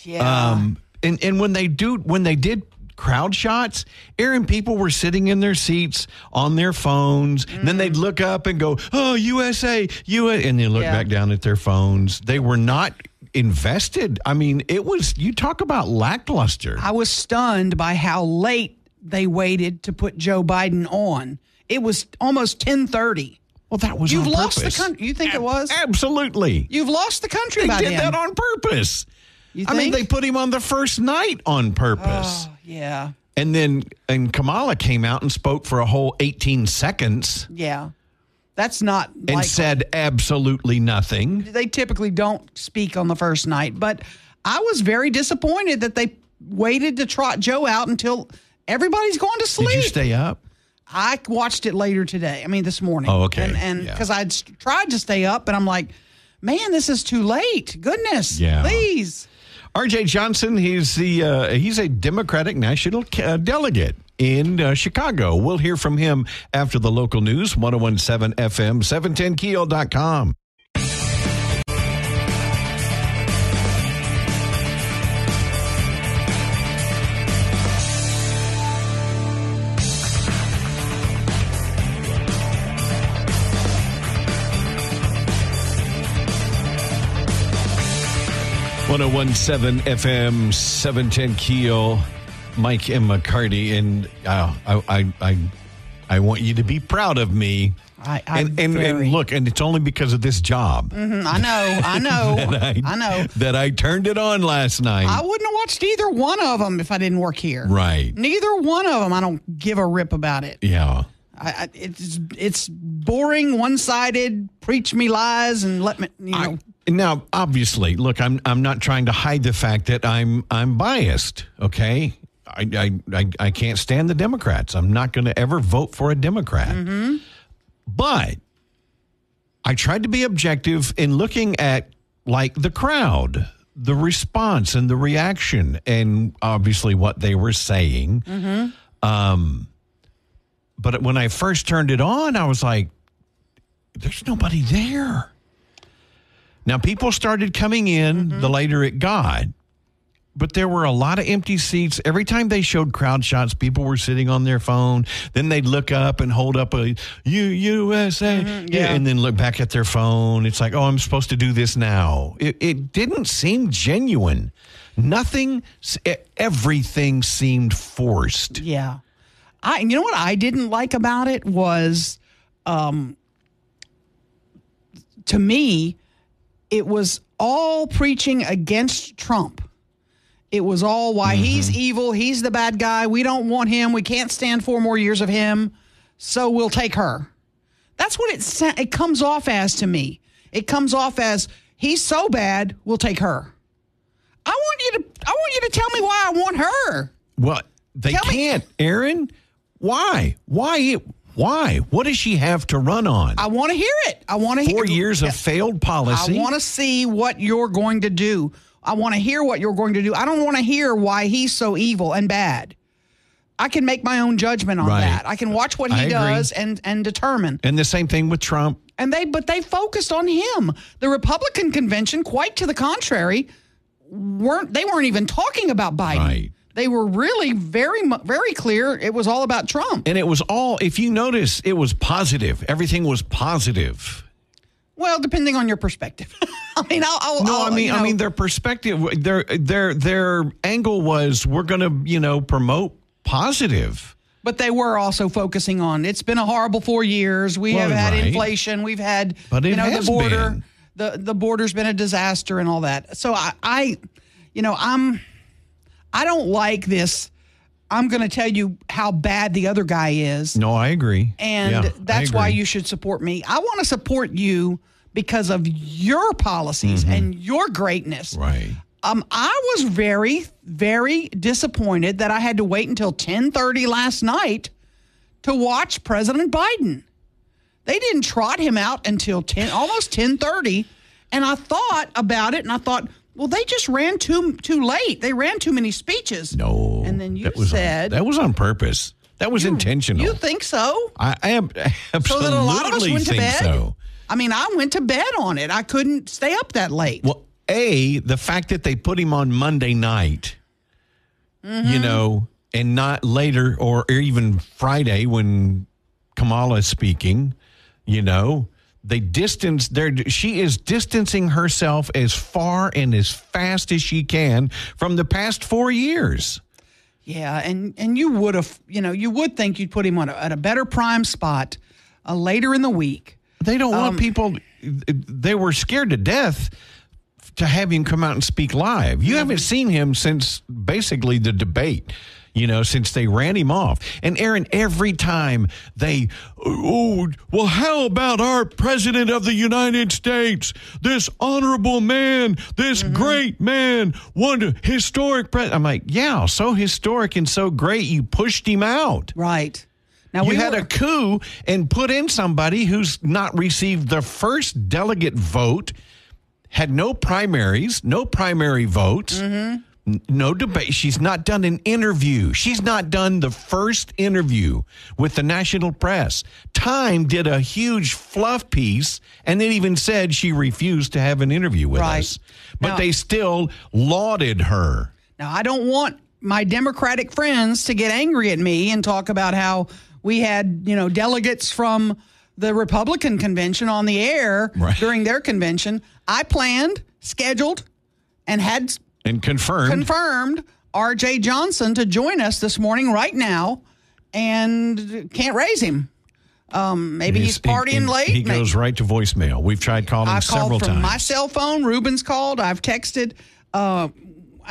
Speaker 3: Yeah.
Speaker 2: And when they did crowd shots, Aaron, people were sitting in their seats on their phones. And then they'd look up and go, oh, USA, and they look back down at their phones. They were not invested. I mean, you talk about lackluster.
Speaker 3: I was stunned by how late they waited to put Joe Biden on. It was almost 10:30.
Speaker 2: Well, that was
Speaker 3: You've
Speaker 2: on
Speaker 3: lost
Speaker 2: purpose.
Speaker 3: the country. You think it was?
Speaker 2: Absolutely.
Speaker 3: You've lost the country by
Speaker 2: They did
Speaker 3: then.
Speaker 2: that on purpose.
Speaker 3: You
Speaker 2: I mean,
Speaker 3: think?
Speaker 2: they put him on the first night on purpose.
Speaker 3: Oh, yeah.
Speaker 2: And Kamala came out and spoke for a whole 18 seconds
Speaker 3: Yeah. That's not
Speaker 2: and
Speaker 3: like
Speaker 2: said absolutely nothing.
Speaker 3: they typically don't speak on the first night. But I was very disappointed that they waited to trot Joe out until everybody's going to sleep.
Speaker 2: Did you stay up?
Speaker 3: I watched it later today. I mean, this morning.
Speaker 2: Oh, okay.
Speaker 3: And
Speaker 2: Yeah.
Speaker 3: because I'd tried to stay up, but I'm like, man, this is too late. Goodness.
Speaker 2: Yeah.
Speaker 3: Please.
Speaker 2: R.J. Johnson, he's a Democratic national delegate in Chicago. We'll hear from him after the local news, 101.7 FM, 710keel.com. .107 FM, 710 Keel, Mike and McCarty, and I want you to be proud of me. And look, and it's only because of this job.
Speaker 3: I know.
Speaker 2: That I turned it on last night.
Speaker 3: I wouldn't have watched either one of them if I didn't work here.
Speaker 2: Right.
Speaker 3: Neither one of them. I don't give a rip about it.
Speaker 2: Yeah.
Speaker 3: It's boring, one-sided, preach me lies, and let me,
Speaker 2: Now, obviously, look, I'm not trying to hide the fact that I'm biased. Okay, I can't stand the Democrats. I'm not going to ever vote for a Democrat. Mm-hmm. But I tried to be objective in looking at like the crowd, the response, and the reaction, and obviously what they were saying. Mm-hmm. But when I first turned it on, I was like, "There's nobody there." Now, people started coming in the later it got, but there were a lot of empty seats. Every time they showed crowd shots, people were sitting on their phone. Then they'd look up and hold up a USA, and then look back at their phone. It's like, oh, I'm supposed to do this now. It didn't seem genuine. Everything seemed forced.
Speaker 3: Yeah. You know what I didn't like about it was, to me, it was all preaching against Trump. It was all why he's evil, he's the bad guy, we don't want him, we can't stand 4 more years of him, so we'll take her. That's what it comes off as to me. It comes off as he's so bad, we'll take her. I want you to tell me why I want her.
Speaker 2: Well, they can't, Aaron. Why? What does she have to run on?
Speaker 3: I want to hear it. I want to hear
Speaker 2: 4 years of failed policy.
Speaker 3: I want to see what you're going to do. I want to hear what you're going to do. I don't want to hear why he's so evil and bad. I can make my own judgment on that. I can watch what he does and determine.
Speaker 2: And the same thing with Trump.
Speaker 3: But they focused on him. The Republican convention, quite to the contrary, weren't even talking about Biden.
Speaker 2: Right.
Speaker 3: They were really very, very clear. It was all about Trump.
Speaker 2: And it was all, if you notice, it was positive. Everything was positive.
Speaker 3: Well, depending on your perspective.
Speaker 2: I mean, their perspective, their angle was, we're going to, promote positive.
Speaker 3: But they were also focusing on, it's been a horrible 4 years. We have had inflation. We've had,
Speaker 2: but
Speaker 3: the border.
Speaker 2: Been.
Speaker 3: the border's been a disaster and all that. So I don't like this. I'm going to tell you how bad the other guy is.
Speaker 2: No, I agree.
Speaker 3: And
Speaker 2: Yeah,
Speaker 3: that's why you should support me. I want to support you because of your policies and your greatness.
Speaker 2: Right.
Speaker 3: I was very, very disappointed that I had to wait until 10:30 last night to watch President Biden. They didn't trot him out until almost 10:30, and I thought about it, and I thought, well, they just ran too late. They ran too many speeches.
Speaker 2: No.
Speaker 3: And then you
Speaker 2: that was on purpose. That was intentional.
Speaker 3: You think so?
Speaker 2: I am absolutely
Speaker 3: So that a lot of us went to
Speaker 2: think
Speaker 3: bed?
Speaker 2: so.
Speaker 3: I mean, I went to bed on it. I couldn't stay up that late.
Speaker 2: Well, the fact that they put him on Monday night, and not later or even Friday when Kamala is speaking, they distance she is distancing herself as far and as fast as she can from the past 4 years.
Speaker 3: Yeah, and you would have, you would think you'd put him at a better prime spot later in the week.
Speaker 2: They don't want people. They were scared to death to have him come out and speak live. You haven't seen him since basically the debate, since they ran him off. And Aaron, every time well, how about our president of the United States, this honorable man, this great man, historic president. I'm like, yeah, so historic and so great, you pushed him out.
Speaker 3: Right. Now
Speaker 2: you had a coup and put in somebody who's not received the first delegate vote, had no primaries, no primary votes, no debate. She's not done an interview. She's not done the first interview with the national press. Time did a huge fluff piece and then even said she refused to have an interview with us. But they still lauded her.
Speaker 3: Now, I don't want my Democratic friends to get angry at me and talk about how we had, delegates from the Republican convention on the air during their convention. I planned, scheduled, and had confirmed R.J. Johnson to join us this morning right now, and can't raise him. Maybe he's partying late.
Speaker 2: He goes right to voicemail. We've tried calling him several times.
Speaker 3: I called from my cell phone. Ruben's called. I've texted. I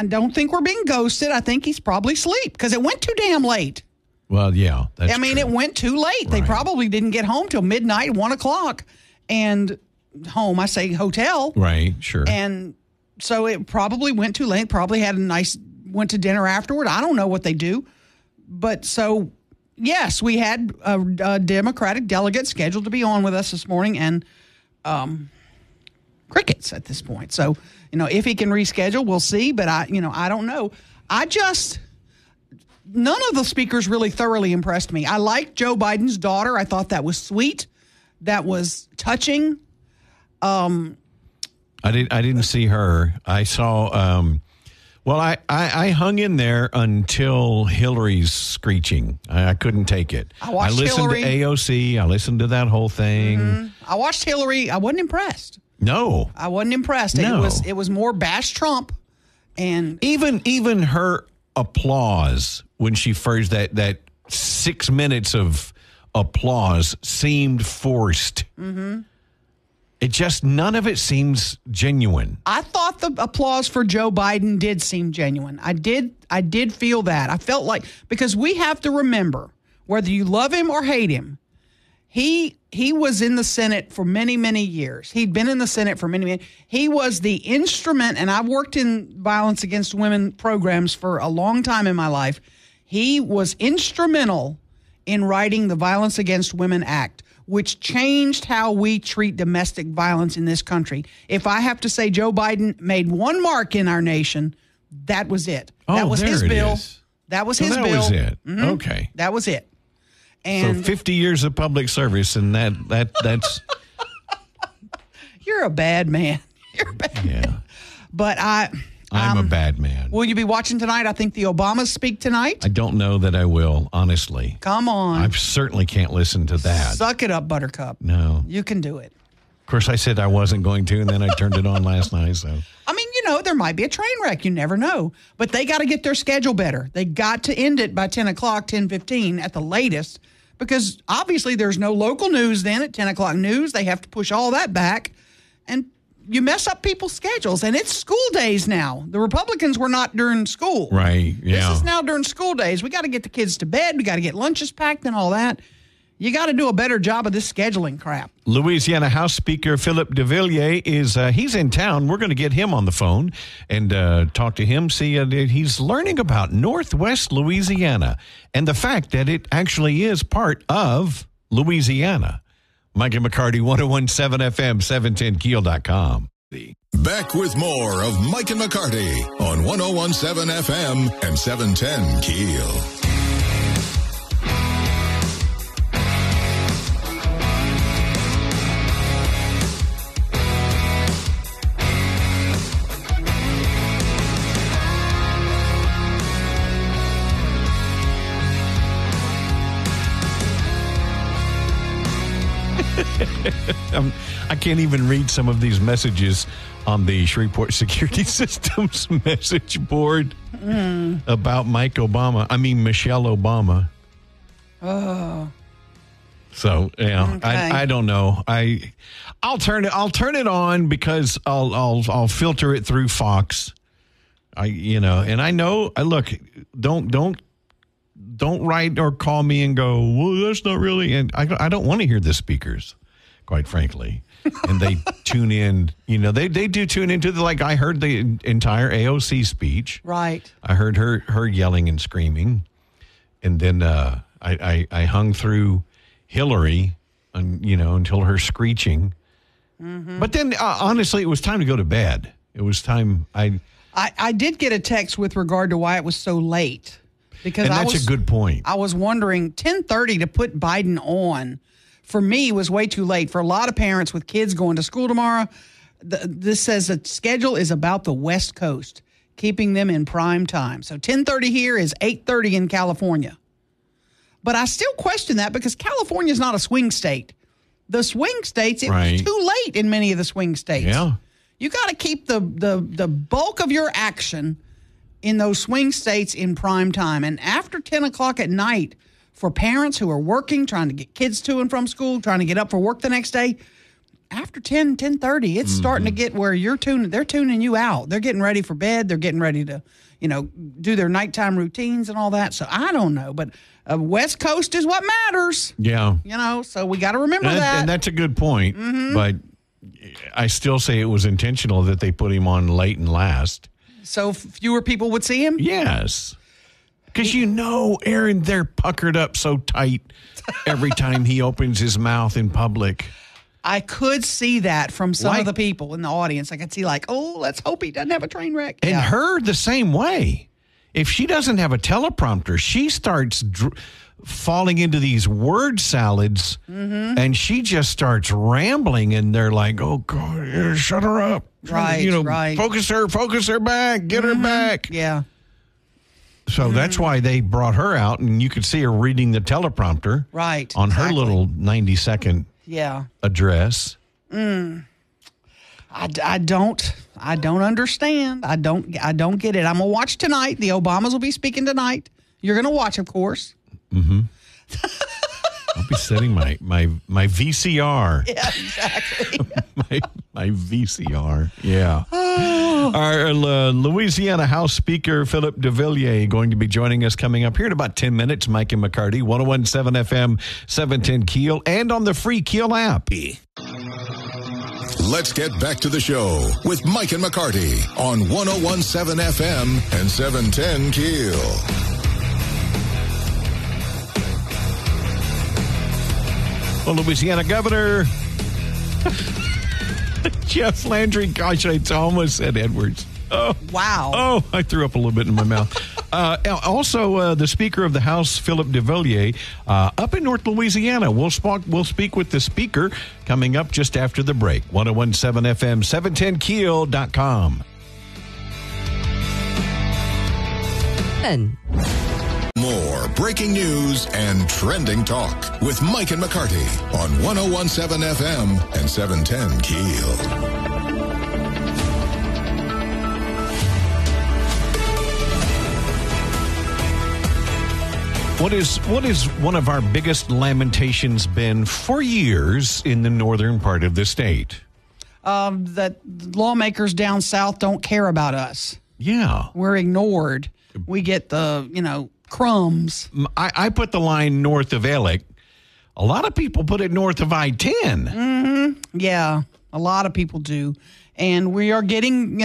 Speaker 3: don't think we're being ghosted. I think he's probably asleep because it went too damn late.
Speaker 2: Well, yeah.
Speaker 3: True. It went too late. Right. They probably didn't get home till midnight, 1 o'clock. And home, I say hotel.
Speaker 2: Right, sure.
Speaker 3: And so it probably went too late. Probably went to dinner afterward. I don't know what they do. But so, yes, we had a Democratic delegate scheduled to be on with us this morning, and crickets at this point. So, if he can reschedule, we'll see. But I don't know. None of the speakers really thoroughly impressed me. I liked Joe Biden's daughter. I thought that was sweet. That was touching.
Speaker 2: I didn't see her. I saw. I hung in there until Hillary's screeching. I couldn't take it. I listened to AOC. I listened to that whole thing.
Speaker 3: I watched Hillary. I wasn't impressed.
Speaker 2: No,
Speaker 3: I wasn't impressed.
Speaker 2: No.
Speaker 3: It was more bash Trump, and
Speaker 2: even her applause when she first that 6 minutes of applause seemed forced. It just, none of it seems genuine.
Speaker 3: I thought the applause for Joe Biden did seem genuine. I did feel that. I felt like, because we have to remember, whether you love him or hate him, he was in the Senate for many, many years. He'd been in the Senate for many. He was the instrument, and I've worked in violence against women programs for a long time in my life. He was instrumental in writing the Violence Against Women Act, which changed how we treat domestic violence in this country. If I have to say Joe Biden made one mark in our nation, that was it. That was his bill. That was his bill.
Speaker 2: That was it. Okay.
Speaker 3: That was it. And
Speaker 2: so 50 years of public service, and that's...
Speaker 3: You're a bad man. You're a bad man. But
Speaker 2: I'm a bad man.
Speaker 3: Will you be watching tonight? I think the Obamas speak tonight.
Speaker 2: I don't know that I will, honestly.
Speaker 3: Come on.
Speaker 2: I certainly can't listen to that.
Speaker 3: Suck it up, Buttercup.
Speaker 2: No.
Speaker 3: You can do it.
Speaker 2: Of course, I said I wasn't going to, and then I turned it on last night. So
Speaker 3: I mean, there might be a train wreck. You never know. But they got to get their schedule better. They got to end it by 10 o'clock, 10:15 at the latest, because obviously there's no local news then at 10 o'clock news. They have to push all that back. And you mess up people's schedules, and it's school days now. The Republicans were not during school.
Speaker 2: Right, yeah.
Speaker 3: This is now during school days. We got to get the kids to bed. We got to get lunches packed and all that. You got to do a better job of this scheduling crap.
Speaker 2: Louisiana House Speaker Philip DeVilliers he's in town. We're going to get him on the phone and talk to him. See, he's learning about Northwest Louisiana and the fact that it actually is part of Louisiana. Mike and McCarty, 101.7 FM, 710keel.com.
Speaker 1: Back with more of Mike and McCarty on 101.7 FM and 710 Keel.
Speaker 2: I can't even read some of these messages on the Shreveport Security Systems message board about Michelle Obama.
Speaker 3: Oh.
Speaker 2: So yeah,
Speaker 3: Okay.
Speaker 2: I don't know. I'll turn it on because I'll filter it through Fox. And I know. Look, don't write or call me and go, well, that's not really. And I don't want to hear the speakers, quite frankly. And they tune in. They do tune into I heard the entire AOC speech.
Speaker 3: Right.
Speaker 2: I heard her yelling and screaming, and then I hung through Hillary, until her screeching. Mm-hmm. But then, honestly, it was time to go to bed. It was time.
Speaker 3: I did get a text with regard to why it was so late. Because
Speaker 2: that's a good point.
Speaker 3: I was wondering, 10:30 to put Biden on, for me, was way too late. For a lot of parents with kids going to school tomorrow, this says the schedule is about the West Coast, keeping them in prime time. So 10:30 here is 8:30 in California. But I still question that because California is not a swing state. The swing states, it was too late in many of the swing states.
Speaker 2: Yeah.
Speaker 3: You got to keep the bulk of your action in those swing states in prime time. And after 10 o'clock at night, for parents who are working, trying to get kids to and from school, trying to get up for work the next day, after 10:30, it's starting to get where they're tuning you out. They're getting ready for bed. They're getting ready to, do their nighttime routines and all that. So I don't know, but West Coast is what matters.
Speaker 2: Yeah.
Speaker 3: So we got to remember that.
Speaker 2: And that's a good point. Mm-hmm. But I still say it was intentional that they put him on late and last.
Speaker 3: So fewer people would see him?
Speaker 2: Yes. Because Aaron, they're puckered up so tight every time he opens his mouth in public.
Speaker 3: I could see that from some of the people in the audience. I could see let's hope he doesn't have a train wreck.
Speaker 2: And her the same way. If she doesn't have a teleprompter, she starts falling into these word salads, and she just starts rambling, and they're like, oh, God, shut her up.
Speaker 3: Right, right.
Speaker 2: Focus her back, get her back.
Speaker 3: Yeah.
Speaker 2: So that's why they brought her out, and you could see her reading the teleprompter on her little 90-second address.
Speaker 3: I don't understand. I don't get it. I'm gonna watch tonight. The Obamas will be speaking tonight. You're gonna watch, of course.
Speaker 2: Mm-hmm. I'll be setting my VCR.
Speaker 3: Yeah, exactly.
Speaker 2: my VCR. Yeah. Our Louisiana House Speaker Philip DeVilliers going to be joining us coming up here in about 10 minutes. Mike and McCarty, 101.7 FM, 710 Keel, and on the free Keel app.
Speaker 1: Let's get back to the show with Mike and McCarty on 101.7 FM and 710 Keel.
Speaker 2: Well, Louisiana Governor Jeff Landry, gosh, I almost said Edwards. Oh,
Speaker 3: wow.
Speaker 2: Oh, I threw up a little bit in my mouth. Also, the Speaker of the House, Philip DeVilliers, up in North Louisiana. We'll speak with the Speaker coming up just after the break. 101.7 FM, 710keel.com.
Speaker 1: More breaking news and trending talk with Mike and McCarty on 101.7 FM and 710 Keel.
Speaker 2: What is one of our biggest lamentations been for years in the northern part of the state?
Speaker 3: that lawmakers down south don't care about us.
Speaker 2: Yeah.
Speaker 3: We're ignored. We get the, crumbs.
Speaker 2: I put the line north of Ellick. A lot of people put it north of I-10.
Speaker 3: Yeah, a lot of people do. And we are getting,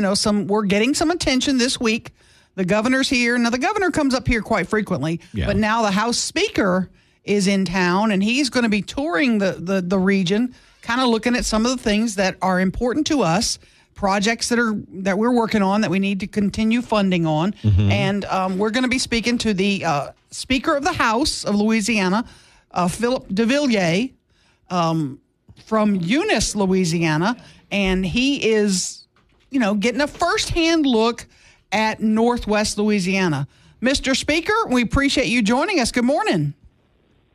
Speaker 3: we're getting some attention this week. The governor's here. Now, the governor comes up here quite frequently, but now the House Speaker is in town, and he's going to be touring the region, kind of looking at some of the things that are important to us, projects that we're working on that we need to continue funding on. And we're going to be speaking to the Speaker of the House of Louisiana, Philip DeVilliers, from Eunice, Louisiana, and he is, getting a firsthand look at Northwest Louisiana. Mr. Speaker, we appreciate you joining us. Good morning.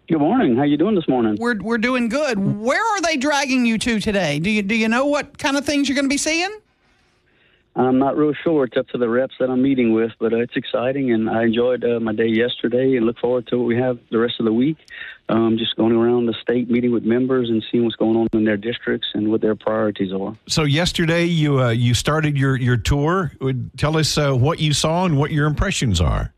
Speaker 6: Good morning. How you doing this morning?
Speaker 3: We're doing good. Where are they dragging you to today? Do you know what kind of things you're going to be seeing?
Speaker 6: I'm not real sure. It's up to the reps that I'm meeting with, but it's exciting, and I enjoyed my day yesterday and look forward to what we have the rest of the week. Just going around the state, meeting with members and seeing what's going on in their districts and what their priorities are.
Speaker 2: So yesterday you started your tour. Tell us what you saw and what your impressions are.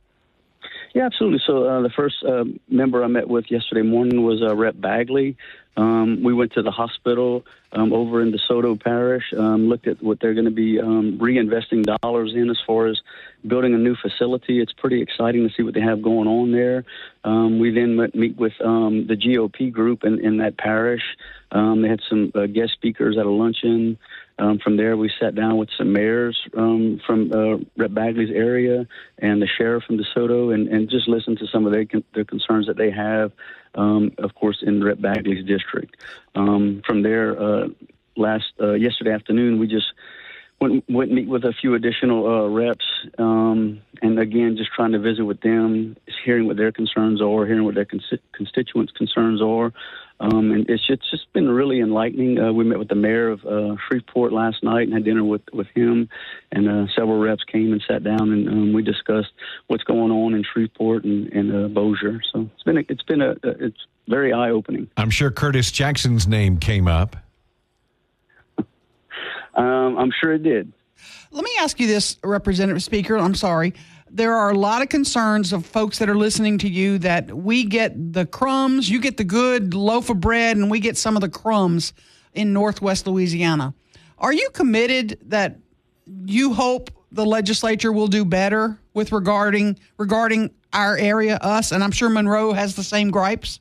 Speaker 6: Yeah, absolutely. So the first member I met with yesterday morning was Rep. Bagley. We went to the hospital over in DeSoto Parish, looked at what they're going to be reinvesting dollars in as far as building a new facility. It's pretty exciting to see what they have going on there. We then went meet with the GOP group in that parish. They had some guest speakers at a luncheon. From there, we sat down with some mayors from Rep. Bagley's area and the sheriff from DeSoto and just listened to some of their concerns that they have, of course, in Rep. Bagley's district. From there, yesterday afternoon, we just went meet with a few additional reps, and again, just trying to visit with them, hearing what their concerns are, hearing what their constituents' concerns are. And it's just been really enlightening. We met with the mayor of Shreveport last night and had dinner with him, and several reps came and sat down, and we discussed what's going on in Shreveport and Bossier. So it's very eye-opening.
Speaker 2: I'm sure Curtis Jackson's name came up.
Speaker 6: I'm sure it did.
Speaker 3: Let me ask you this, Representative Speaker. I'm sorry. There are a lot of concerns of folks that are listening to you that we get the crumbs, you get the good loaf of bread, and we get some of the crumbs in Northwest Louisiana. Are you committed that you hope the legislature will do better with regarding our area, us, and I'm sure Monroe has the same gripes?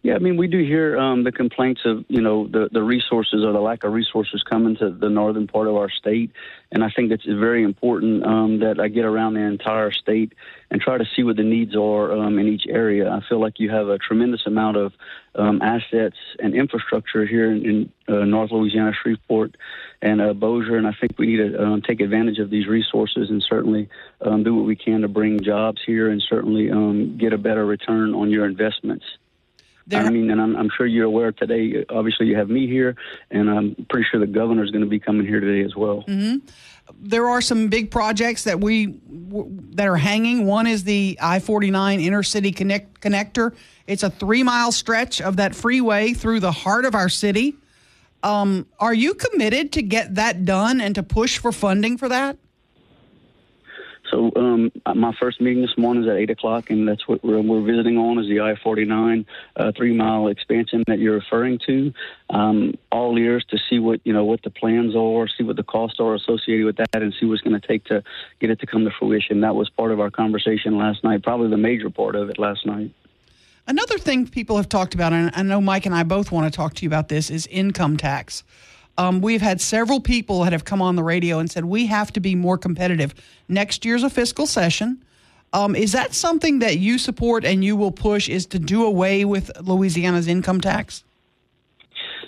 Speaker 6: Yeah, I mean, we do hear the complaints of, the resources or the lack of resources coming to the northern part of our state. And I think it's very important that I get around the entire state and try to see what the needs are in each area. I feel like you have a tremendous amount of assets and infrastructure here in North Louisiana, Shreveport, and Bossier. And I think we need to take advantage of these resources and certainly do what we can to bring jobs here and certainly get a better return on your investments. And I'm sure you're aware today, obviously you have me here, and I'm pretty sure the governor is going to be coming here today as well.
Speaker 3: Mm-hmm. There are some big projects that are hanging. One is the I-49 Intercity Connector. It's a 3-mile stretch of that freeway through the heart of our city. Are you committed to get that done and to push for funding for that?
Speaker 6: So my first meeting this morning is at 8 o'clock, and that's what we're visiting on is the I-49 3-mile expansion that you're referring to. All ears to see what the plans are, see what the costs are associated with that, and see what's going to take to get it to come to fruition. That was part of our conversation last night, probably the major part of it last night.
Speaker 3: Another thing people have talked about, and I know Mike and I both want to talk to you about this, is income tax. We've had several people that have come on the radio and said we have to be more competitive. Next year's a fiscal session. Is that something that you support and you will push, is to do away with Louisiana's income tax?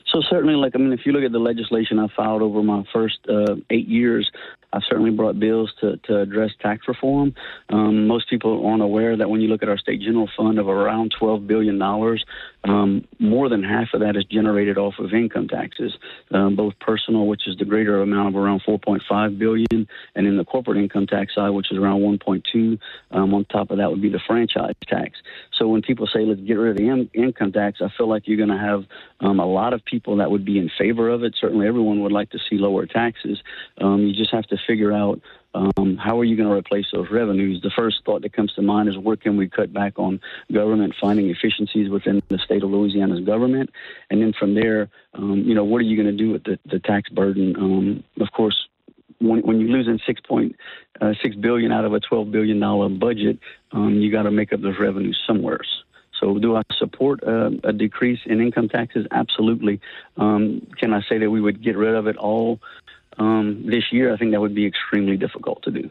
Speaker 6: So certainly, if you look at the legislation I filed over my first 8 years, I've certainly brought bills to address tax reform. Most people aren't aware that when you look at our state general fund of around $12 billion, more than half of that is generated off of income taxes, both personal, which is the greater amount of around $4.5 billion, and in the corporate income tax side, which is around $1.2. On top of that would be the franchise tax. So when people say, let's get rid of the income tax, I feel like you're going to have a lot of people people that would be in favor of it. Certainly everyone would like to see lower taxes. You just have to figure out how are you going to replace those revenues? The first thought that comes to mind is where can we cut back on government, finding efficiencies within the state of Louisiana's government. And then from there, what are you going to do with the tax burden? Of course, when you're losing $6.6 billion out of a $12 billion budget, you got to make up those revenues somewhere. So do I support a decrease in income taxes? Absolutely. Can I say that we would get rid of it all this year? I think that would be extremely difficult to do.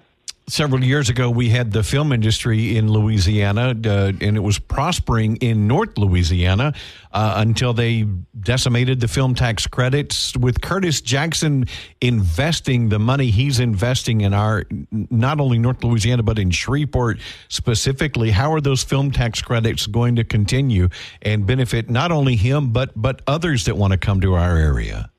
Speaker 2: Several years ago, we had the film industry in Louisiana, and it was prospering in North Louisiana until they decimated the film tax credits. With Curtis Jackson investing the money he's investing in our, not only North Louisiana, but in Shreveport specifically, how are those film tax credits going to continue and benefit not only him, but others that want to come to our area?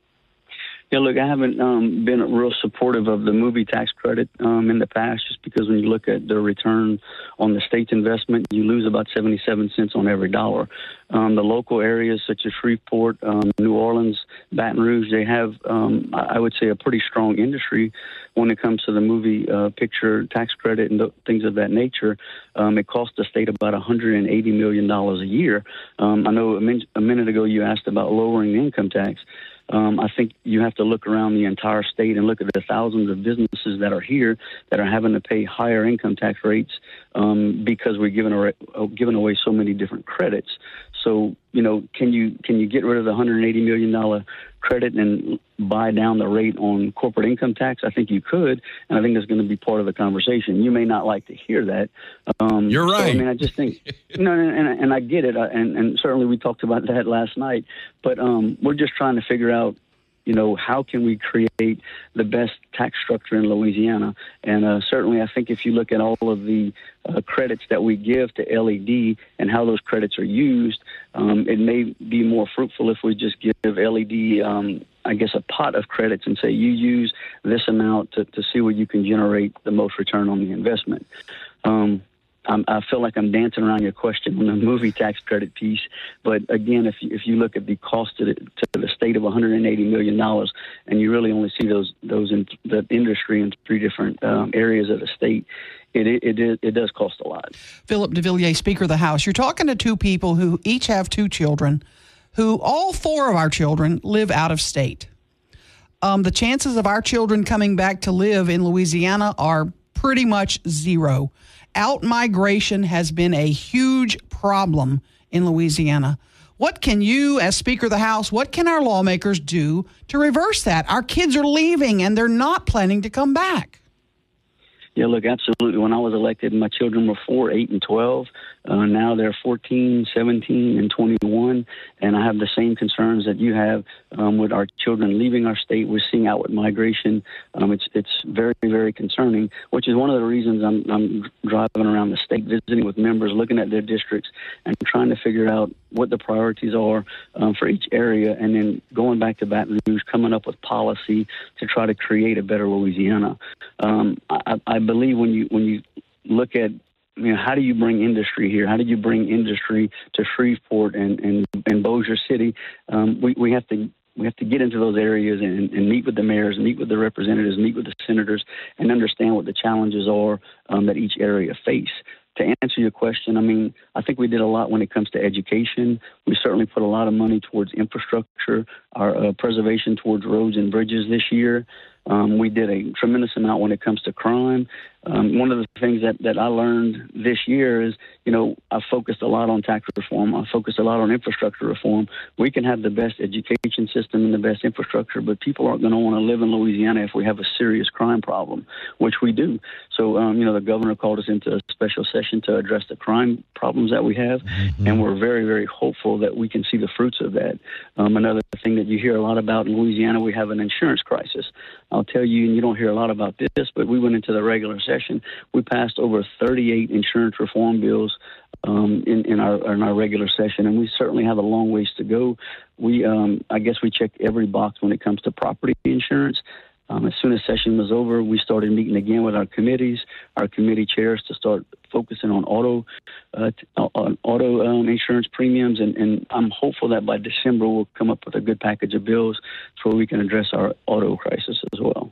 Speaker 6: Yeah, look, I haven't been real supportive of the movie tax credit in the past, just because when you look at the return on the state's investment, you lose about 77 cents on every dollar. The local areas such as Shreveport, New Orleans, Baton Rouge, they have, I would say, a pretty strong industry when it comes to the movie picture tax credit and things of that nature. It costs the state about $180 million a year. I know a minute ago you asked about lowering the income tax. I think you have to look around the entire state and look at the thousands of businesses that are here that are having to pay higher income tax rates because we're giving away so many different credits. So, can you get rid of the $180 million credit and buy down the rate on corporate income tax? I think you could, and I think that's going to be part of the conversation. You may not like to hear that.
Speaker 2: You're right.
Speaker 6: So, I just think, and I get it, and certainly we talked about that last night, but we're just trying to figure out, how can we create the best tax structure in Louisiana? And certainly I think if you look at all of the credits that we give to LED and how those credits are used, it may be more fruitful if we just give LED, a pot of credits and say you use this amount to see where you can generate the most return on the investment. I feel like I'm dancing around your question on the movie tax credit piece, but again, if you look at the cost to the state of $180 million, and you really only see those in the industry in three different areas of the state, it does cost a lot.
Speaker 3: Philip DeVilliers, Speaker of the House, you're talking to two people who each have two children, who all four of our children live out of state. The chances of our children coming back to live in Louisiana are pretty much zero. Out-migration has been a huge problem in Louisiana. What can you, as Speaker of the House, what can our lawmakers do to reverse that? Our kids are leaving, and they're not planning to come back.
Speaker 6: Yeah, look, absolutely. When I was elected, my children were 4, 8, and 12. Now they're 14, 17, and 21, and I have the same concerns that you have with our children leaving our state. We're seeing outward migration. It's very, very concerning, which is one of the reasons I'm driving around the state, visiting with members, looking at their districts, and trying to figure out what the priorities are for each area, and then going back to Baton Rouge, coming up with policy to try to create a better Louisiana. I believe when you look at how do you bring industry here? How do you bring industry to Shreveport and Bossier City? We have to get into those areas and meet with the mayors, meet with the representatives, meet with the senators, and understand what the challenges are that each area face. To answer your question, I think we did a lot when it comes to education. We certainly put a lot of money towards infrastructure, our preservation towards roads and bridges this year. We did a tremendous amount when it comes to crime. One of the things that I learned this year is, I focused a lot on tax reform. I focused a lot on infrastructure reform. We can have the best education system and the best infrastructure, but people aren't going to want to live in Louisiana if we have a serious crime problem, which we do. So, the governor called us into a special session to address the crime problems that we have, and we're very, very hopeful that we can see the fruits of that. Another thing that you hear a lot about in Louisiana, we have an insurance crisis. I'll tell you, and you don't hear a lot about this, but we went into the regular session. We passed over 38 insurance reform bills in our regular session, and we certainly have a long ways to go. We checked every box when it comes to property insurance. As soon as session was over, we started meeting again with our committees, our committee chairs, to start focusing on auto insurance premiums, and I'm hopeful that by December we'll come up with a good package of bills so we can address our auto crisis as well.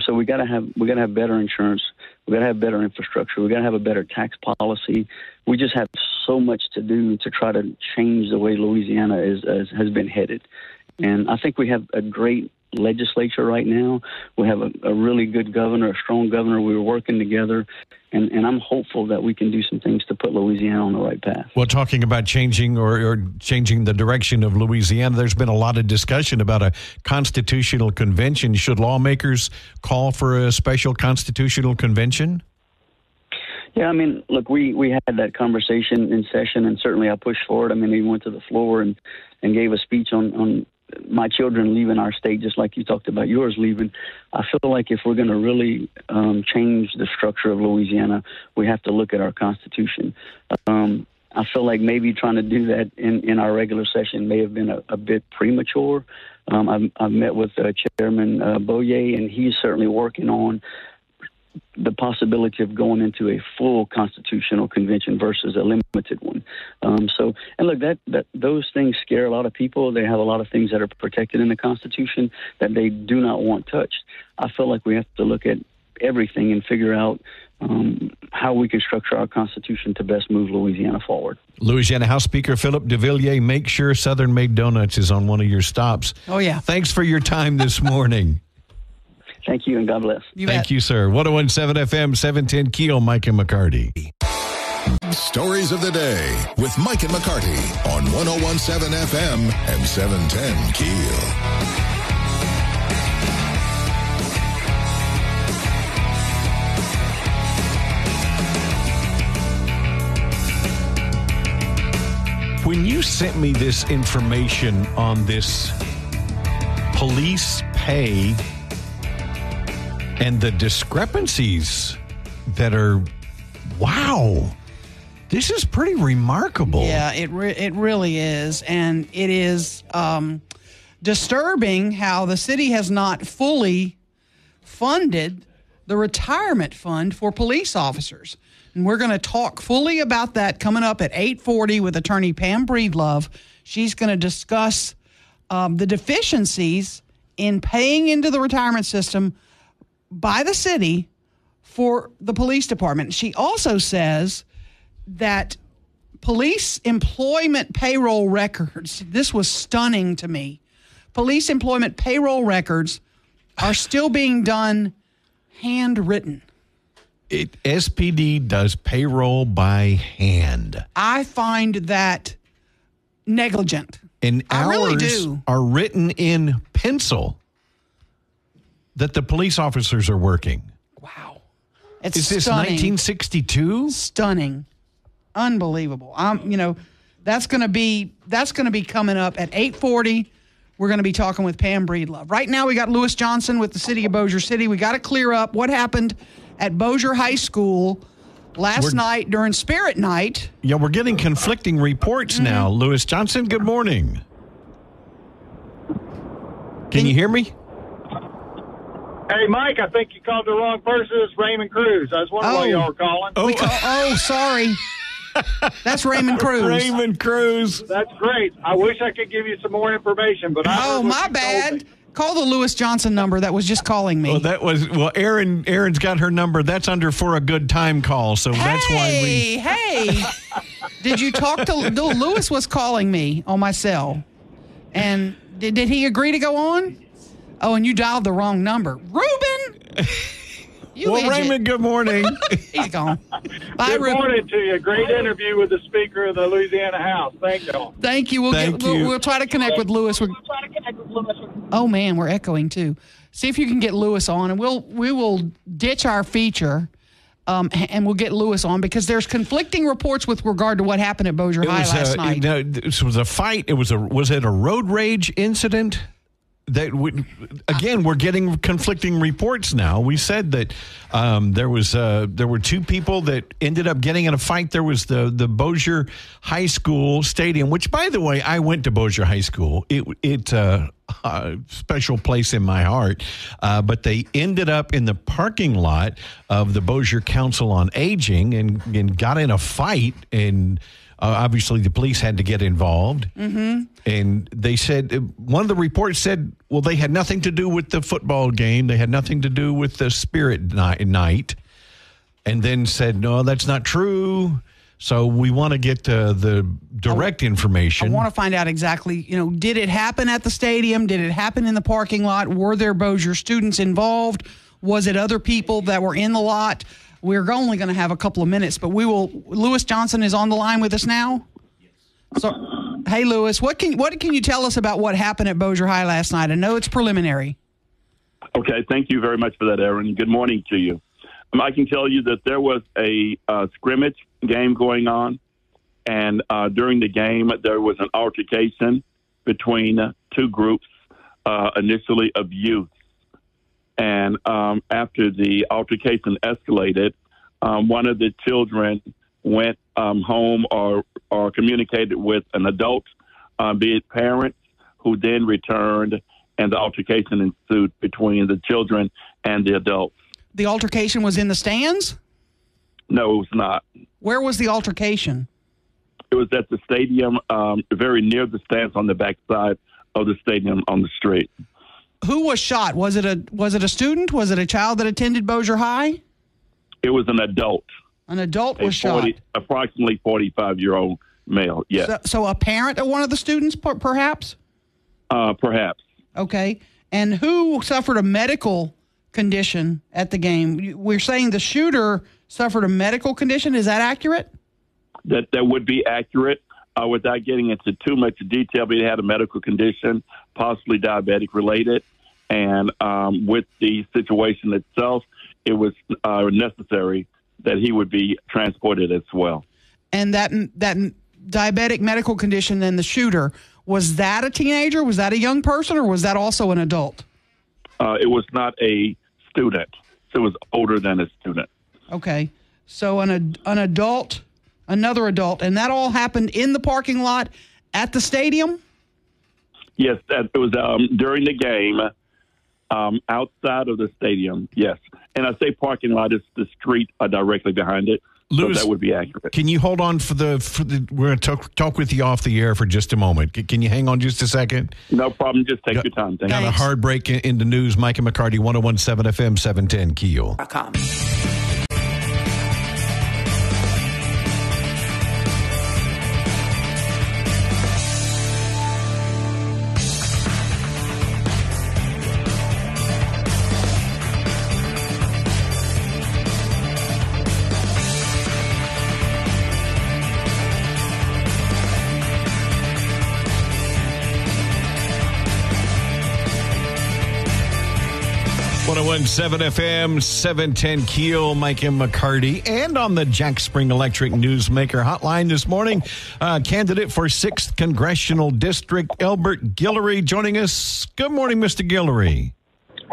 Speaker 6: So we got to have better insurance. We got to have better infrastructure. We got to have a better tax policy. We just have so much to do to try to change the way Louisiana has been headed, and I think we have a great legislature right now. We have a really good governor, a strong governor. We were working together, and I'm hopeful that we can do some things to put Louisiana on the right path.
Speaker 2: Well, talking about changing or changing the direction of Louisiana, there's been a lot of discussion about a constitutional convention. Should lawmakers call for a special constitutional convention?
Speaker 6: Yeah, I mean, look, we had that conversation in session, and certainly I pushed for it. I mean, he went to the floor and gave a speech on my children leaving our state, just like you talked about yours leaving. I feel like if we're going to really change the structure of Louisiana, we have to look at our Constitution. I feel like maybe trying to do that in our regular session may have been a bit premature. I've met with Chairman Bossier, and he's certainly working on the possibility of going into a full constitutional convention versus a limited one. And look, that those things scare a lot of people. They have a lot of things that are protected in the Constitution that they do not want touched. I feel like we have to look at everything and figure out how we can structure our Constitution to best move Louisiana forward.
Speaker 2: Louisiana House Speaker Philip DeVilliers, make sure Southern Made Donuts is on one of your stops.
Speaker 3: Oh, yeah.
Speaker 2: Thanks for your time this morning.
Speaker 6: Thank you, and God bless.
Speaker 2: Thank you, sir. 101.7 FM, 710 KEEL, Mike and McCarty.
Speaker 1: Stories of the day with Mike and McCarty on 101.7 FM and 710 KEEL.
Speaker 2: When you sent me this information on this police pay and the discrepancies that are, wow, this is pretty remarkable.
Speaker 3: Yeah, it really is. And it is disturbing how the city has not fully funded the retirement fund for police officers. And we're going to talk fully about that coming up at 8:40 with attorney Pam Breedlove. She's going to discuss the deficiencies in paying into the retirement system by the city for the police department. She also says that police employment payroll records, this was stunning to me, police employment payroll records are still being done handwritten.
Speaker 2: SPD does payroll by hand.
Speaker 3: I find that negligent.
Speaker 2: And
Speaker 3: I really
Speaker 2: hours
Speaker 3: do.
Speaker 2: are written in pencil that the police officers are working.
Speaker 3: Wow. It's
Speaker 2: Is this
Speaker 3: stunning.
Speaker 2: 1962?
Speaker 3: Stunning. Unbelievable. That's going to be coming up at 8:40. We're going to be talking with Pam Breedlove. Right now we got Lewis Johnson with the city of Bossier City. We got to clear up what happened at Bossier High School last night during Spirit Night.
Speaker 2: Yeah, we're getting conflicting reports now. Lewis Johnson, good morning. Can you hear me?
Speaker 7: Hey, Mike, I think you called the wrong person. It's Raymond Cruz. I was wondering why y'all were calling.
Speaker 3: Sorry. That's Raymond Cruz.
Speaker 2: Raymond Cruz.
Speaker 7: That's great. I wish I could give you some more information, but
Speaker 3: my bad. Call the Lewis Johnson number that was just calling me.
Speaker 2: Erin's got her number. That's under for a good time call, so that's why we...
Speaker 3: Hey, did you talk to... Lewis was calling me on my cell, and did he agree to go on? Oh, and you dialed the wrong number. Ruben!
Speaker 2: Raymond, good morning.
Speaker 3: He's gone. Bye,
Speaker 7: Good
Speaker 3: Ruben.
Speaker 7: morning to you. Great interview with the Speaker of the Louisiana House. Thank y'all.
Speaker 3: Thank you. We'll try to connect with Lewis. Oh, man, we're echoing, too. See if you can get Lewis on, and we will ditch our feature, and we'll get Lewis on, because there's conflicting reports with regard to what happened at Bossier High last night.
Speaker 2: This was a fight. Was it a road rage incident? We're getting conflicting reports now. We said that there were two people that ended up getting in a fight. There was the Bossier High School stadium, which, by the way, I went to Bossier High School. special place in my heart. But they ended up in the parking lot of the Bossier Council on Aging and got in a fight, and obviously the police had to get involved. Mm-hmm. And they said, one of the reports said, well, they had nothing to do with the football game. They had nothing to do with the spirit night. And then said, no, that's not true. So we want to get the direct information.
Speaker 3: I want to find out exactly, did it happen at the stadium? Did it happen in the parking lot? Were there Bossier students involved? Was it other people that were in the lot? We're only going to have a couple of minutes, but Lewis Johnson is on the line with us now. So, hey, Lewis, what can you tell us about what happened at Bossier High last night? I know it's preliminary.
Speaker 8: Okay, thank you very much for that, Aaron. Good morning to you. I can tell you that there was a scrimmage game going on, and during the game, there was an altercation between two groups, initially of youth. And after the altercation escalated, one of the children went home or communicated with an adult, be it parents, who then returned, and the altercation ensued between the children and the adults.
Speaker 3: The altercation was in the stands?
Speaker 8: No, it was not.
Speaker 3: Where was the altercation?
Speaker 8: It was at the stadium, very near the stands on the backside of the stadium on the street.
Speaker 3: Who was shot? Was it a student? Was it a child that attended Bossier High?
Speaker 8: It was an adult.
Speaker 3: An adult was shot?
Speaker 8: Approximately 45-year-old male, yes.
Speaker 3: So a parent of one of the students, perhaps?
Speaker 8: Perhaps.
Speaker 3: Okay. And who suffered a medical condition at the game? We're saying the shooter suffered a medical condition. Is that accurate?
Speaker 8: That would be accurate. Without getting into too much detail, but he had a medical condition, possibly diabetic related. And with the situation itself, it was necessary that he would be transported as well.
Speaker 3: And that diabetic medical condition and the shooter, was that a teenager? Was that a young person, or was that also an adult?
Speaker 8: It was not a student. So it was older than a student.
Speaker 3: Okay. So an adult, another adult, and that all happened in the parking lot at the stadium?
Speaker 8: Yes, it was during the game, outside of the stadium, yes. And I say parking lot, it's the street directly behind it.
Speaker 2: Lewis,
Speaker 8: so that would be accurate.
Speaker 2: Can you hold on for the we're going to talk with you off the air for just a moment. Can you hang on just a second?
Speaker 8: No problem. Just take your time. Thank
Speaker 2: Got
Speaker 8: you.
Speaker 2: a hard break in the news. Mike and McCarty, 101.7 FM, 710 KEEL. .7 FM, 710 KEEL, Mike and McCarty, and on the Jack Spring Electric Newsmaker hotline this morning, candidate for 6th Congressional District, Elbert Guillory, joining us. Good morning, Mr. Guillory.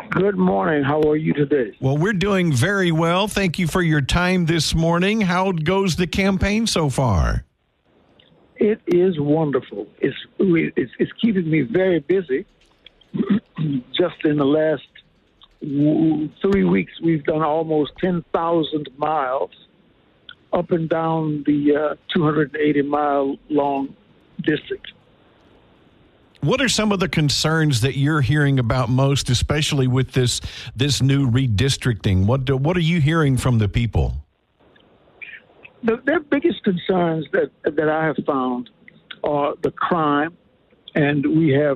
Speaker 9: Good morning. How are you today?
Speaker 2: Well, we're doing very well. Thank you for your time this morning. How goes the campaign so far?
Speaker 9: It is wonderful. It's keeping me very busy. Just in the last 3 weeks, we've done almost 10,000 miles up and down the 280-mile-long district.
Speaker 2: What are some of the concerns that you're hearing about most, especially with this new redistricting? What are you hearing from the people?
Speaker 9: Their biggest concerns that I have found are the crime, and we have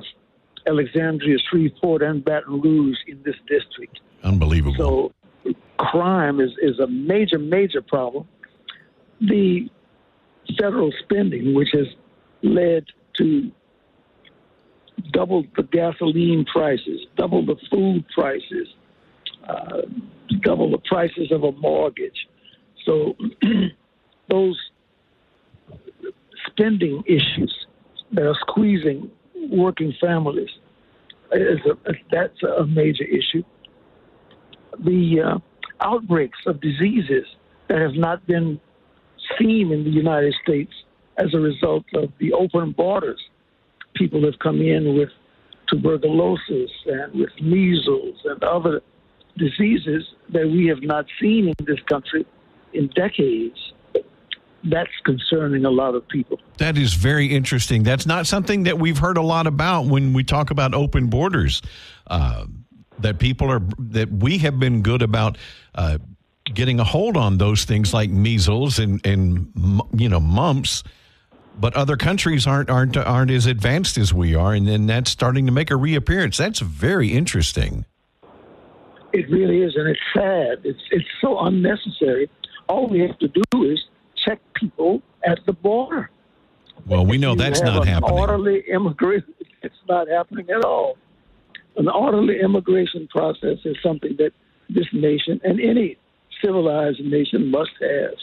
Speaker 9: Alexandria, Shreveport, and Baton Rouge in this district.
Speaker 2: Unbelievable.
Speaker 9: So crime is a major, major problem. The federal spending, which has led to double the gasoline prices, double the food prices, double the prices of a mortgage. So those spending issues that are squeezing working families, that's a major issue. The outbreaks of diseases that have not been seen in the United States as a result of the open borders. People have come in with tuberculosis and with measles and other diseases that we have not seen in this country in decades. That's concerning a lot of people.
Speaker 2: That is very interesting. That's not something that we've heard a lot about when we talk about open borders. That we have been good about getting a hold on those things like measles and mumps, but other countries aren't as advanced as we are, and then that's starting to make a reappearance. That's very interesting.
Speaker 9: It really is, and it's sad. It's so unnecessary. All we have to do is check people at the border.
Speaker 2: Well, we know that's not happening.
Speaker 9: Orderly immigration, it's not happening at all. An orderly immigration process is something that this nation and any civilized nation must have.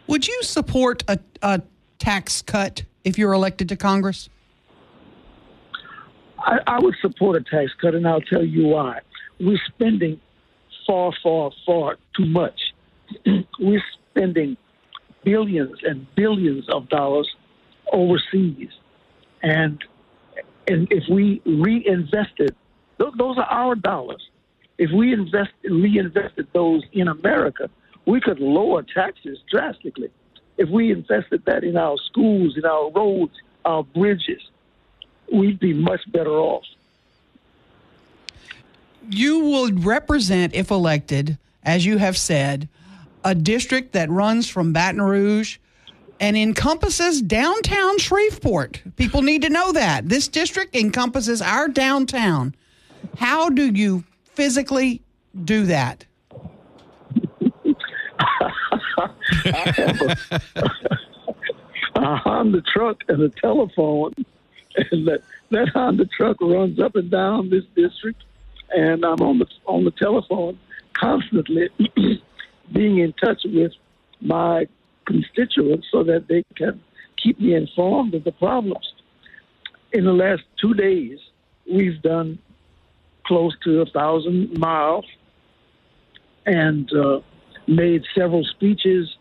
Speaker 3: Would you support a tax cut if you're elected to Congress?
Speaker 9: I would support a tax cut, and I'll tell you why. We're spending far, far, far too much. We're spending billions and billions of dollars overseas. And if we reinvested, those are our dollars. If we reinvested those in America, we could lower taxes drastically. If we invested that in our schools, in our roads, our bridges, we'd be much better off.
Speaker 3: You will represent, if elected, as you have said, a district that runs from Baton Rouge and encompasses downtown Shreveport. People need to know that. This district encompasses our downtown. How do you physically do that?
Speaker 9: I have a Honda truck and a telephone, and that Honda truck runs up and down this district, and I'm on the telephone constantly being in touch with my constituents so that they can keep me informed of the problems. In the last 2 days, we've done close to 1,000 miles and made several speeches.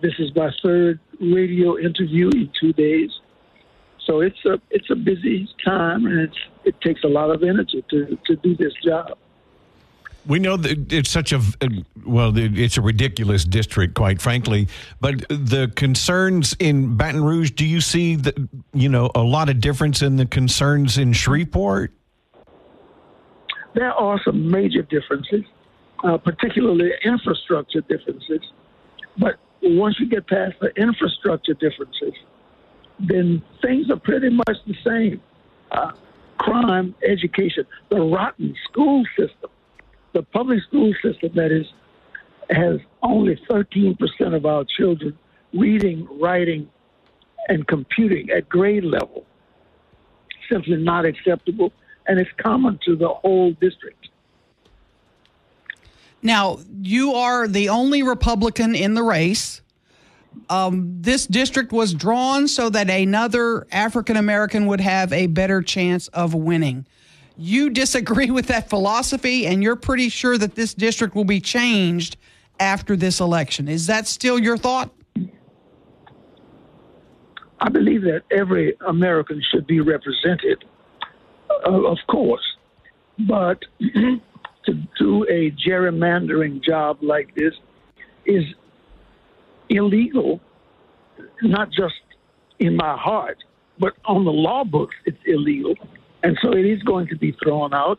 Speaker 9: This is my third radio interview in 2 days. So it's a busy time, and it takes a lot of energy to do this job.
Speaker 2: We know that it's it's a ridiculous district, quite frankly. But the concerns in Baton Rouge, do you see a lot of difference in the concerns in Shreveport?
Speaker 9: There are some major differences, particularly infrastructure differences. But once you get past the infrastructure differences, then things are pretty much the same. Crime, education, the rotten school system. The public school system has only 13% of our children reading, writing, and computing at grade level. Simply not acceptable, and it's common to the whole district.
Speaker 3: Now, you are the only Republican in the race. This district was drawn so that another African American would have a better chance of winning. You disagree with that philosophy, and you're pretty sure that this district will be changed after this election. Is that still your thought?
Speaker 9: I believe that every American should be represented, of course. But to do a gerrymandering job like this is illegal, not just in my heart, but on the law books, it's illegal. And so it is going to be thrown out.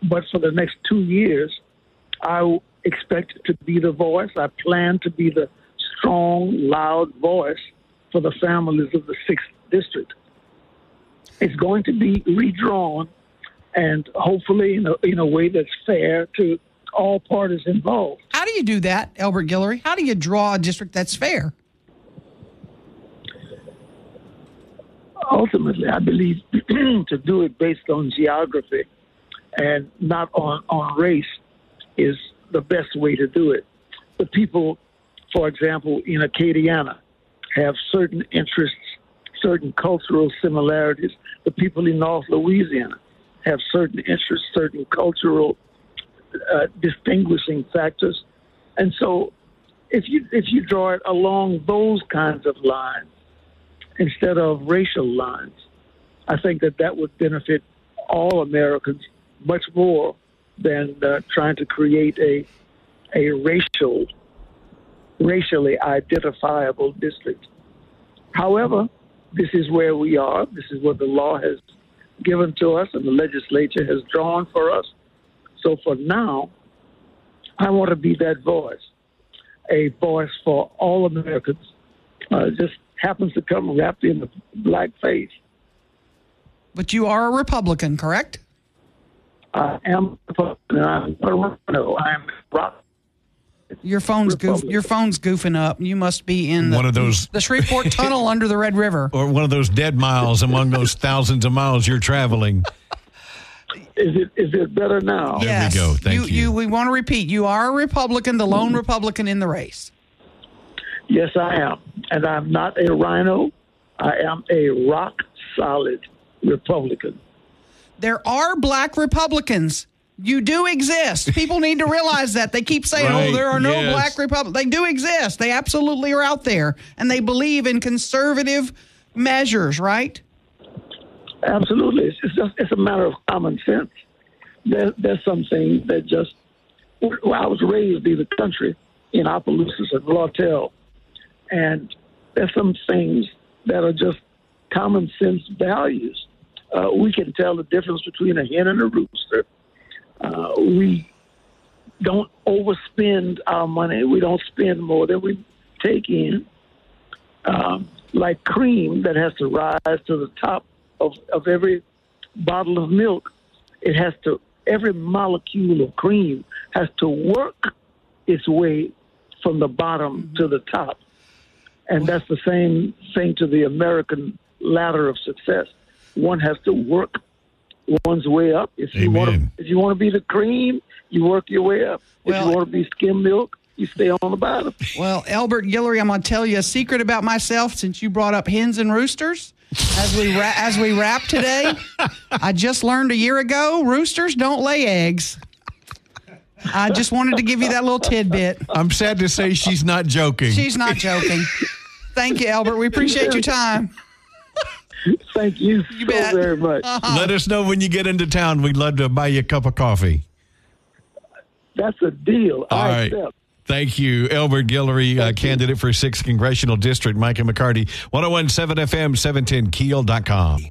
Speaker 9: But for the next 2 years, I expect to be the voice. I plan to be the strong, loud voice for the families of the 6th District. It's going to be redrawn, and hopefully in a way that's fair to all parties involved.
Speaker 3: How do you do that, Elbert Guillory? How do you draw a district that's fair?
Speaker 9: Ultimately, I believe to do it based on geography and not on race is the best way to do it. The people, for example, in Acadiana have certain interests, certain cultural similarities. The people in North Louisiana have certain interests, certain cultural distinguishing factors. And so if you draw it along those kinds of lines, instead of racial lines, I think that would benefit all Americans much more than trying to create a racially identifiable district. However, this is where we are. This is what the law has given to us and the legislature has drawn for us. So for now, I want to be that voice, a voice for all Americans. Just happens to come wrapped in a black face.
Speaker 3: But you are a Republican, correct?
Speaker 9: I am a Republican. I'm a Rhino. I'm rock.
Speaker 3: Your phone's goofing up. You must be in
Speaker 2: one of those
Speaker 3: the Shreveport Tunnel under the Red River,
Speaker 2: or one of those dead miles among those thousands of miles you're traveling.
Speaker 9: Is it better now?
Speaker 3: Yes.
Speaker 2: There we go. Thank you.
Speaker 3: We want to repeat. You are a Republican, the lone Republican in the race.
Speaker 9: Yes, I am, and I'm not a rhino. I am a rock solid Republican.
Speaker 3: There are black Republicans. You do exist. People need to realize that. They keep saying, right, there are no black Republicans. They do exist. They absolutely are out there. And they believe in conservative measures, right?
Speaker 9: Absolutely. It's a matter of common sense. There's some things that just... Well, I was raised in the country in Opelousas and Lawtell. And there's some things that are just common sense values. We can tell the difference between a hen and a rooster. We don't overspend our money. We don't spend more than we take in. Like cream that has to rise to the top of every bottle of milk. Every molecule of cream has to work its way from the bottom to the top. And that's the same thing to the American ladder of success. One has to work one's way up. If you want to be the cream, you work your way up. If you want to be skim milk, you stay on the bottom.
Speaker 3: Well, Albert Guillory, I'm going to tell you a secret about myself since you brought up hens and roosters. As we wrap today, I just learned a year ago, roosters don't lay eggs. I just wanted to give you that little tidbit.
Speaker 2: I'm sad to say she's not joking.
Speaker 3: She's not joking. Thank you, Albert. We appreciate your time.
Speaker 9: Thank you so very much.
Speaker 2: Let us know when you get into town. We'd love to buy you a cup of coffee.
Speaker 9: That's a deal. I accept.
Speaker 2: Thank you, Albert Guillory, candidate for 6th Congressional District. Mike and McCarty, 101.7 FM, 710KEEL.com.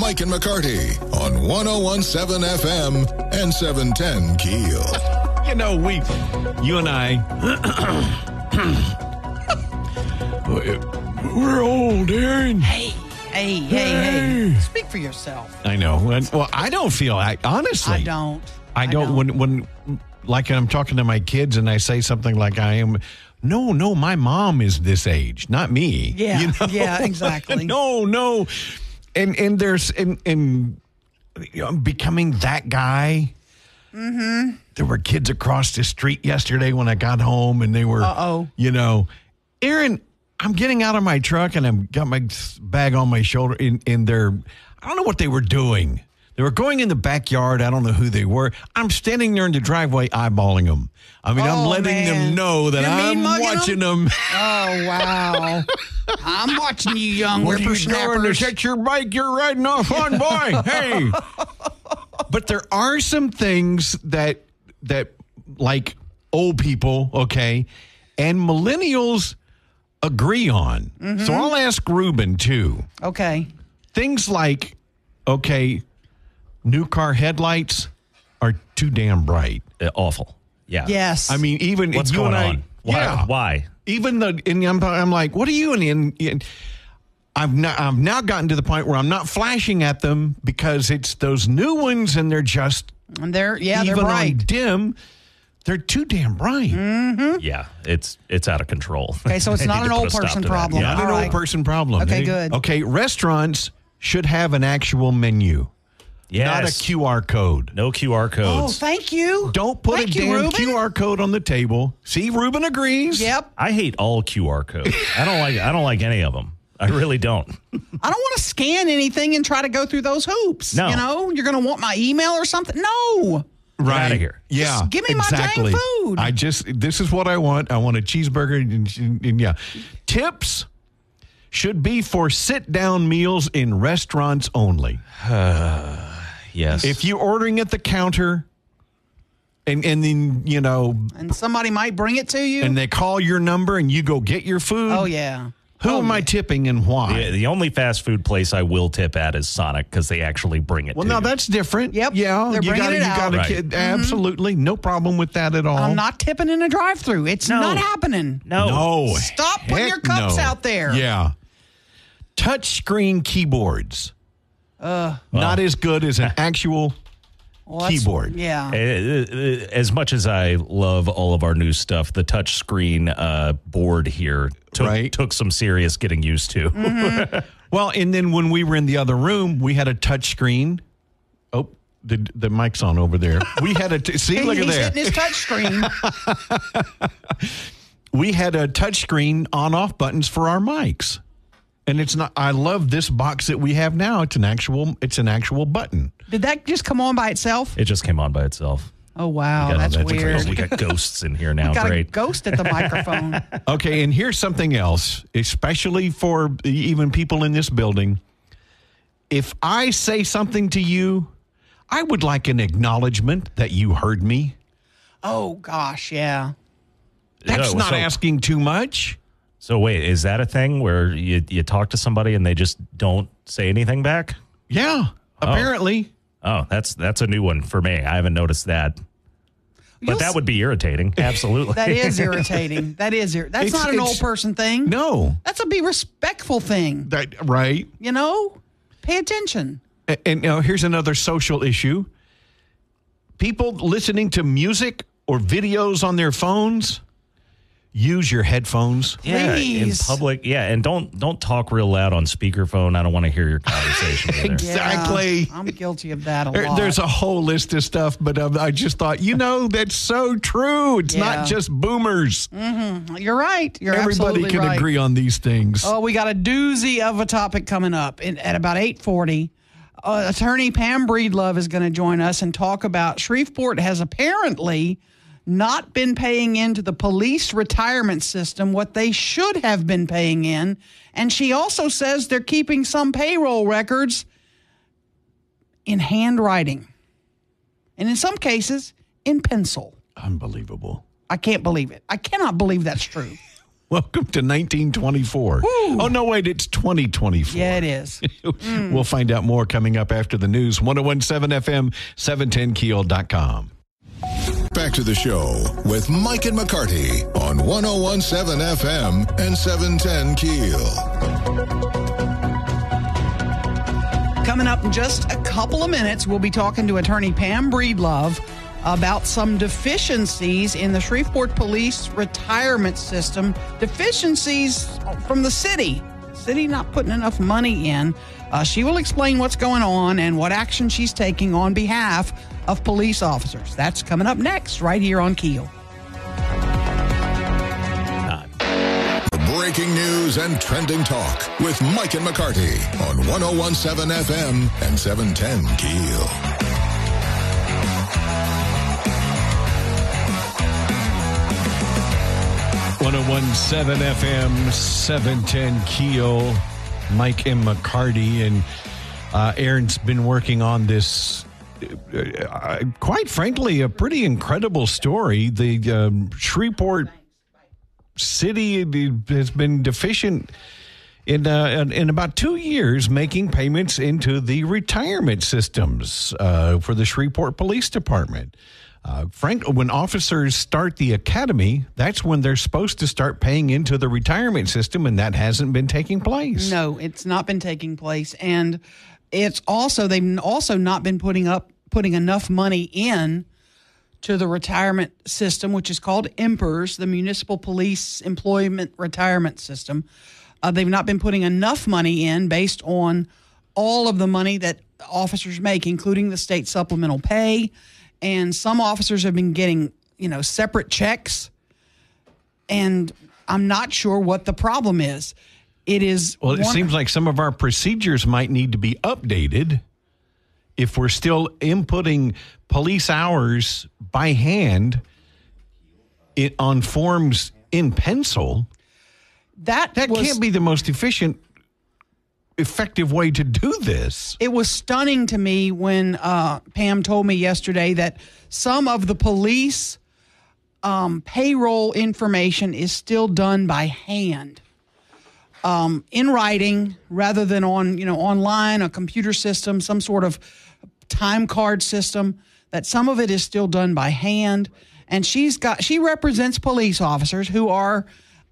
Speaker 1: Mike and McCarty on 101.7 FM and 710 KEEL.
Speaker 2: You know, you and I, we're old, Aaron.
Speaker 3: Hey. Speak for yourself.
Speaker 2: I know. Well, I don't feel, honestly.
Speaker 3: I don't.
Speaker 2: I don't. When like I'm talking to my kids and I say something like I am, no, my mom is this age, not me.
Speaker 3: Yeah,
Speaker 2: you know?
Speaker 3: Yeah, exactly.
Speaker 2: No. And there's, becoming that guy. Mm-hmm. There were kids across the street yesterday when I got home and they were, Aaron, I'm getting out of my truck and I've got my bag on my shoulder and they're, I don't know what they were doing. They were going in the backyard. I don't know who they were. I'm standing there in the driveway eyeballing them. I mean, I'm letting them know that I'm watching them.
Speaker 3: Oh, wow. I'm watching you, young whippersnappers.
Speaker 2: What are you doing? Is that your bike you're riding off on, boy? Hey. But there are some things that like old people, okay, and millennials agree on. Mm-hmm. So I'll ask Ruben, too.
Speaker 3: Okay.
Speaker 2: Things like, new car headlights are too damn bright.
Speaker 10: Awful. Yeah.
Speaker 3: Yes.
Speaker 2: I mean, even
Speaker 10: what's going on? Why?
Speaker 2: Even I'm like, what are you? And I've now gotten to the point where I'm not flashing at them because it's those new ones and they're just
Speaker 3: they're
Speaker 2: even
Speaker 3: bright.
Speaker 2: on dim. They're too damn bright.
Speaker 3: Mm-hmm.
Speaker 10: Yeah, it's out of control.
Speaker 3: Okay, so it's not an old person problem.
Speaker 2: Not an old person problem.
Speaker 3: Okay, good.
Speaker 2: Okay, restaurants should have an actual menu.
Speaker 10: Yes.
Speaker 2: Not a QR code.
Speaker 10: No QR codes.
Speaker 3: Oh, thank you.
Speaker 2: Don't put a damn QR code on the table. See, Ruben agrees.
Speaker 3: Yep.
Speaker 10: I hate all QR codes. I don't like any of them. I really don't.
Speaker 3: I don't want to scan anything and try to go through those hoops.
Speaker 10: No.
Speaker 3: You know, you're going to want my email or something. No.
Speaker 10: Get out of here.
Speaker 2: Yeah.
Speaker 3: Just give me my dang food.
Speaker 2: This is what I want. I want a cheeseburger and yeah. Tips should be for sit-down meals in restaurants only.
Speaker 10: Yes.
Speaker 2: If you're ordering at the counter and then,
Speaker 3: And somebody might bring it to you.
Speaker 2: and they call your number and you go get your food.
Speaker 3: Oh, yeah.
Speaker 2: Who am I tipping and why?
Speaker 10: The only fast food place I will tip at is Sonic because they actually bring it
Speaker 2: Well,
Speaker 10: to
Speaker 2: now
Speaker 10: you.
Speaker 2: that's different.
Speaker 3: Yep.
Speaker 2: Yeah.
Speaker 3: They're bringing it out.
Speaker 10: Right.
Speaker 2: Absolutely. No problem with that at all.
Speaker 3: I'm not tipping in a drive-thru. It's not happening.
Speaker 2: No.
Speaker 3: Stop putting your cups out there.
Speaker 2: Yeah. Touchscreen keyboards. Not as good as an actual keyboard.
Speaker 3: Yeah.
Speaker 10: As much as I love all of our new stuff, the touchscreen board here took some serious getting used to.
Speaker 3: Mm-hmm.
Speaker 2: Well, and then when we were in the other room, we had a touchscreen. Oh, the mic's on over there. We had a see, look at
Speaker 3: He's
Speaker 2: there.
Speaker 3: hitting his touchscreen.
Speaker 2: We had a touchscreen on-off buttons for our mics. And it's not. I love this box that we have now. It's an actual button.
Speaker 3: Did that just come on by itself?
Speaker 10: It just came on by itself.
Speaker 3: Oh, wow. That's weird.
Speaker 10: We got ghosts in here now.
Speaker 3: We got
Speaker 10: Great.
Speaker 3: a ghost at the microphone.
Speaker 2: Okay, and here's something else, especially for even people in this building. If I say something to you, I would like an acknowledgement that you heard me.
Speaker 3: Oh, gosh, yeah.
Speaker 2: That's not asking too much.
Speaker 10: So wait, is that a thing where you talk to somebody and they just don't say anything back?
Speaker 2: Yeah, apparently.
Speaker 10: Oh, that's a new one for me. I haven't noticed that. But that would be irritating. Absolutely.
Speaker 3: That is irritating. That's not an old person thing.
Speaker 2: No.
Speaker 3: That's a be respectful thing.
Speaker 2: Right.
Speaker 3: Pay attention.
Speaker 2: And here's another social issue. People listening to music or videos on their phones, use your headphones.
Speaker 10: Yeah, in public. Yeah, and don't talk real loud on speakerphone. I don't want to hear your conversation.
Speaker 2: Exactly.
Speaker 3: Yeah, I'm guilty of that a lot.
Speaker 2: There's a whole list of stuff, but I just thought, that's so true. It's not just boomers.
Speaker 3: Mm-hmm. You're right.
Speaker 2: Everybody can agree on these things.
Speaker 3: Oh, we got a doozy of a topic coming up at about 8:40. Attorney Pam Breedlove is going to join us and talk about Shreveport has apparently not been paying into the police retirement system what they should have been paying in. And she also says they're keeping some payroll records in handwriting. And in some cases, in pencil.
Speaker 2: Unbelievable.
Speaker 3: I can't believe it. I cannot believe that's true.
Speaker 2: Welcome to 1924.
Speaker 3: Woo.
Speaker 2: Oh, no, wait, it's 2024.
Speaker 3: Yeah, it is.
Speaker 2: We'll find out more coming up after the news. 1017 FM, 710keel.com.
Speaker 1: Back to the show with Mike and McCarty on 1017 FM and 710 Keel.
Speaker 3: Coming up in just a couple of minutes, we'll be talking to attorney Pam Breedlove about some deficiencies in the Shreveport Police retirement system. Deficiencies from the city. City not putting enough money in. She will explain what's going on and what action she's taking on behalf of police officers. That's coming up next, right here on Keel.
Speaker 1: Breaking news and trending talk with Mike and McCarty on 1017 FM and 710 Keel.
Speaker 2: .117 FM, 710 Keel, Mike and McCarty, and Aaron's been working on this, quite frankly, a pretty incredible story. The Shreveport City has been deficient in about 2 years making payments into the retirement systems for the Shreveport Police Department. When officers start the academy, that's when they're supposed to start paying into the retirement system, and that hasn't been taking place.
Speaker 3: No, it's not been taking place, and they've also not been putting enough money in to the retirement system, which is called MPERS, the Municipal Police Employment Retirement System. They've not been putting enough money in based on all of the money that officers make, including the state supplemental pay. And some officers have been getting, separate checks. And I'm not sure what the problem is. It
Speaker 2: seems like some of our procedures might need to be updated if we're still inputting police hours by hand on forms in pencil. That can't be the most efficient effective way to do this.
Speaker 3: It was stunning to me when Pam told me yesterday that some of the police payroll information is still done by hand, in writing rather than on online, a computer system, some sort of time card system. That some of it is still done by hand, and she represents police officers who are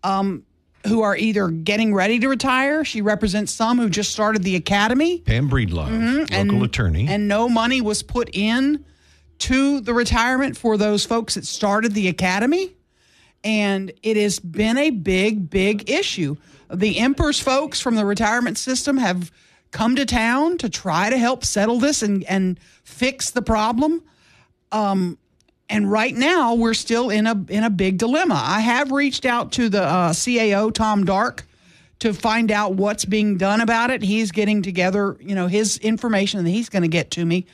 Speaker 3: either getting ready to retire. She represents some who just started the academy.
Speaker 2: Pam Breedlove, local attorney.
Speaker 3: And no money was put in to the retirement for those folks that started the academy. And it has been a big, big issue. The Emperor's folks from the retirement system have come to town to try to help settle this and fix the problem. And right now, we're still in a big dilemma. I have reached out to the CAO, Tom Dark, to find out what's being done about it. He's getting together, his information that he's going to get to me.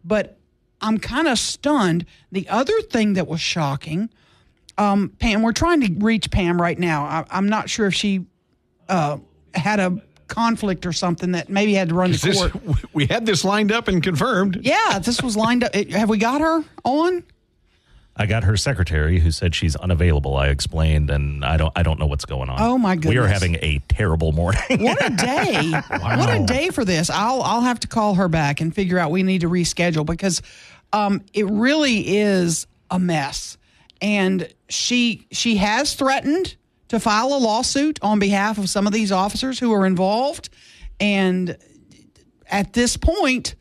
Speaker 3: But I'm kind of stunned. The other thing that was shocking, Pam, we're trying to reach Pam right now. I'm not sure if she had a conflict or something that maybe had to run to court.
Speaker 2: We had this lined up and confirmed.
Speaker 3: Yeah, this was lined up. Have we got her on?
Speaker 10: I got her secretary who said she's unavailable. I explained, and I don't know what's going on.
Speaker 3: Oh my goodness.
Speaker 10: We are having a terrible morning.
Speaker 3: What a day. Wow. What a day for this. I'll have to call her back and figure out we need to reschedule because it really is a mess. And she has threatened to file a lawsuit on behalf of some of these officers who are involved. And at this point,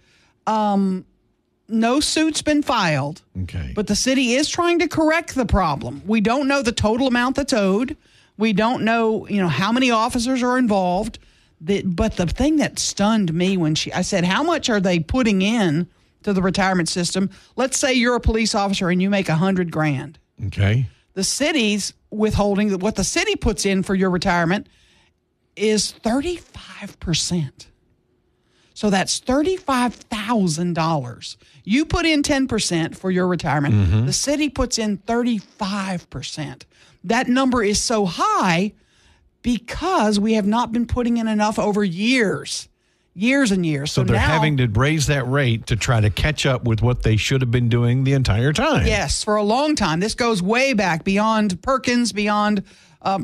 Speaker 3: no suit's been filed.
Speaker 2: Okay.
Speaker 3: But the city is trying to correct the problem. We don't know the total amount that's owed. We don't know, how many officers are involved. But the thing that stunned me when I said, how much are they putting in to the retirement system? Let's say you're a police officer and you make $100,000.
Speaker 2: Okay.
Speaker 3: The city's withholding, what the city puts in for your retirement is 35%. So that's $35,000. You put in 10% for your retirement. Mm-hmm. The city puts in 35%. That number is so high because we have not been putting in enough over years and years.
Speaker 2: So they're having to raise that rate to try to catch up with what they should have been doing the entire time.
Speaker 3: Yes, for a long time. This goes way back beyond Perkins, beyond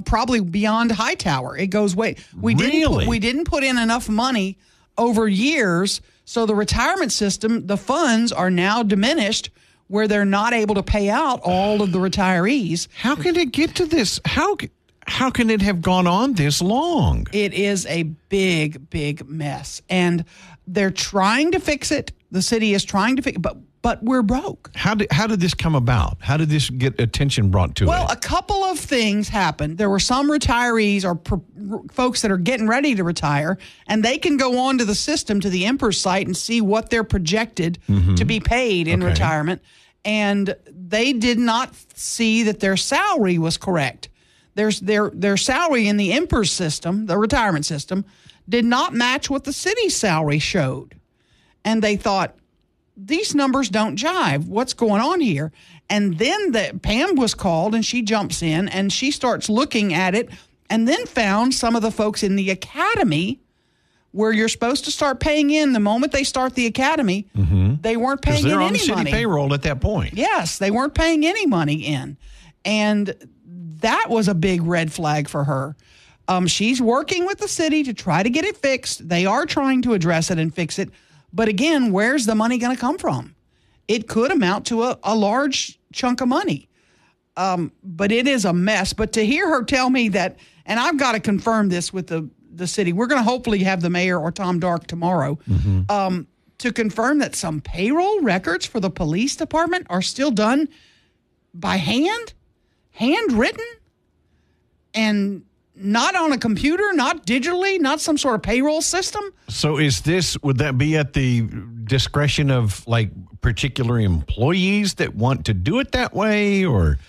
Speaker 3: probably beyond Hightower. It goes way. We didn't put in enough money over years, so the retirement system, the funds are now diminished where they're not able to pay out all of the retirees.
Speaker 2: How can it get to this? How can it have gone on this long?
Speaker 3: It is a big, big mess, and they're trying to fix it. The city is trying to fix it, but we're broke.
Speaker 2: How did this come about? How did this get attention brought to it?
Speaker 3: Well, a couple of things happened. There were some retirees or folks that are getting ready to retire, and they can go on to the system, to the Emperor's site, and see what they're projected to be paid in retirement. And they did not see that their salary was correct. Their salary in the Emperor's system, the retirement system, did not match what the city's salary showed. And they thought, these numbers don't jive. What's going on here? And then Pam was called, and she jumps in, and she starts looking at it, and then found some of the folks in the academy where you're supposed to start paying in the moment they start the academy. Mm-hmm. They weren't paying in any money.
Speaker 2: They're on city payroll at that point.
Speaker 3: Yes, they weren't paying any money in. And that was a big red flag for her. She's working with the city to try to get it fixed. They are trying to address it and fix it. But again, where's the money going to come from? It could amount to a large chunk of money. But it is a mess. But to hear her tell me that, and I've got to confirm this with the city. We're going to hopefully have the mayor or Tom Dark tomorrow to confirm that some payroll records for the police department are still done by handwritten, and not on a computer, not digitally, not some sort of payroll system.
Speaker 2: So would that be at the discretion of particular employees that want to do it that way? Or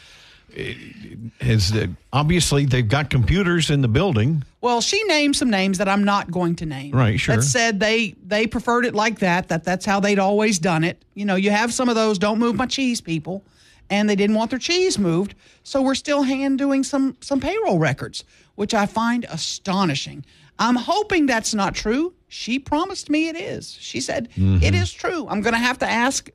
Speaker 2: obviously they've got computers in the building.
Speaker 3: Well, she named some names that I'm not going to name.
Speaker 2: Right, sure.
Speaker 3: That said they preferred it like that's how they'd always done it. You have some of those don't move my cheese people, and they didn't want their cheese moved. So we're still hand doing some payroll records, which I find astonishing. I'm hoping that's not true. She promised me it is. She said, it is true. I'm going to have to ask,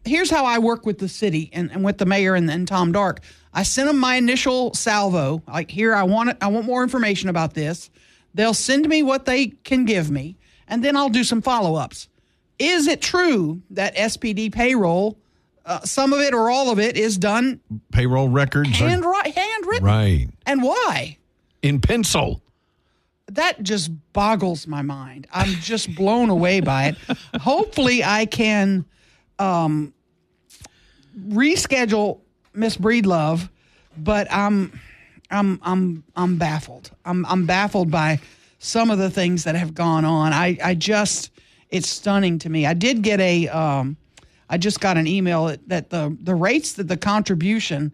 Speaker 3: here's how I work with the city and with the mayor and Tom Dark. I sent them my initial salvo. Like, here, I want more information about this. They'll send me what they can give me, and then I'll do some follow-ups. Is it true that SPD payroll, some of it or all of it, is done
Speaker 2: payroll records
Speaker 3: handwritten?
Speaker 2: Right.
Speaker 3: And why?
Speaker 2: In pencil.
Speaker 3: That just boggles my mind. I'm just blown away by it. Hopefully, I can reschedule Miss Breedlove, but I'm baffled. I'm baffled by some of the things that have gone on. It's stunning to me. I did get I just got an email that the rates that the contribution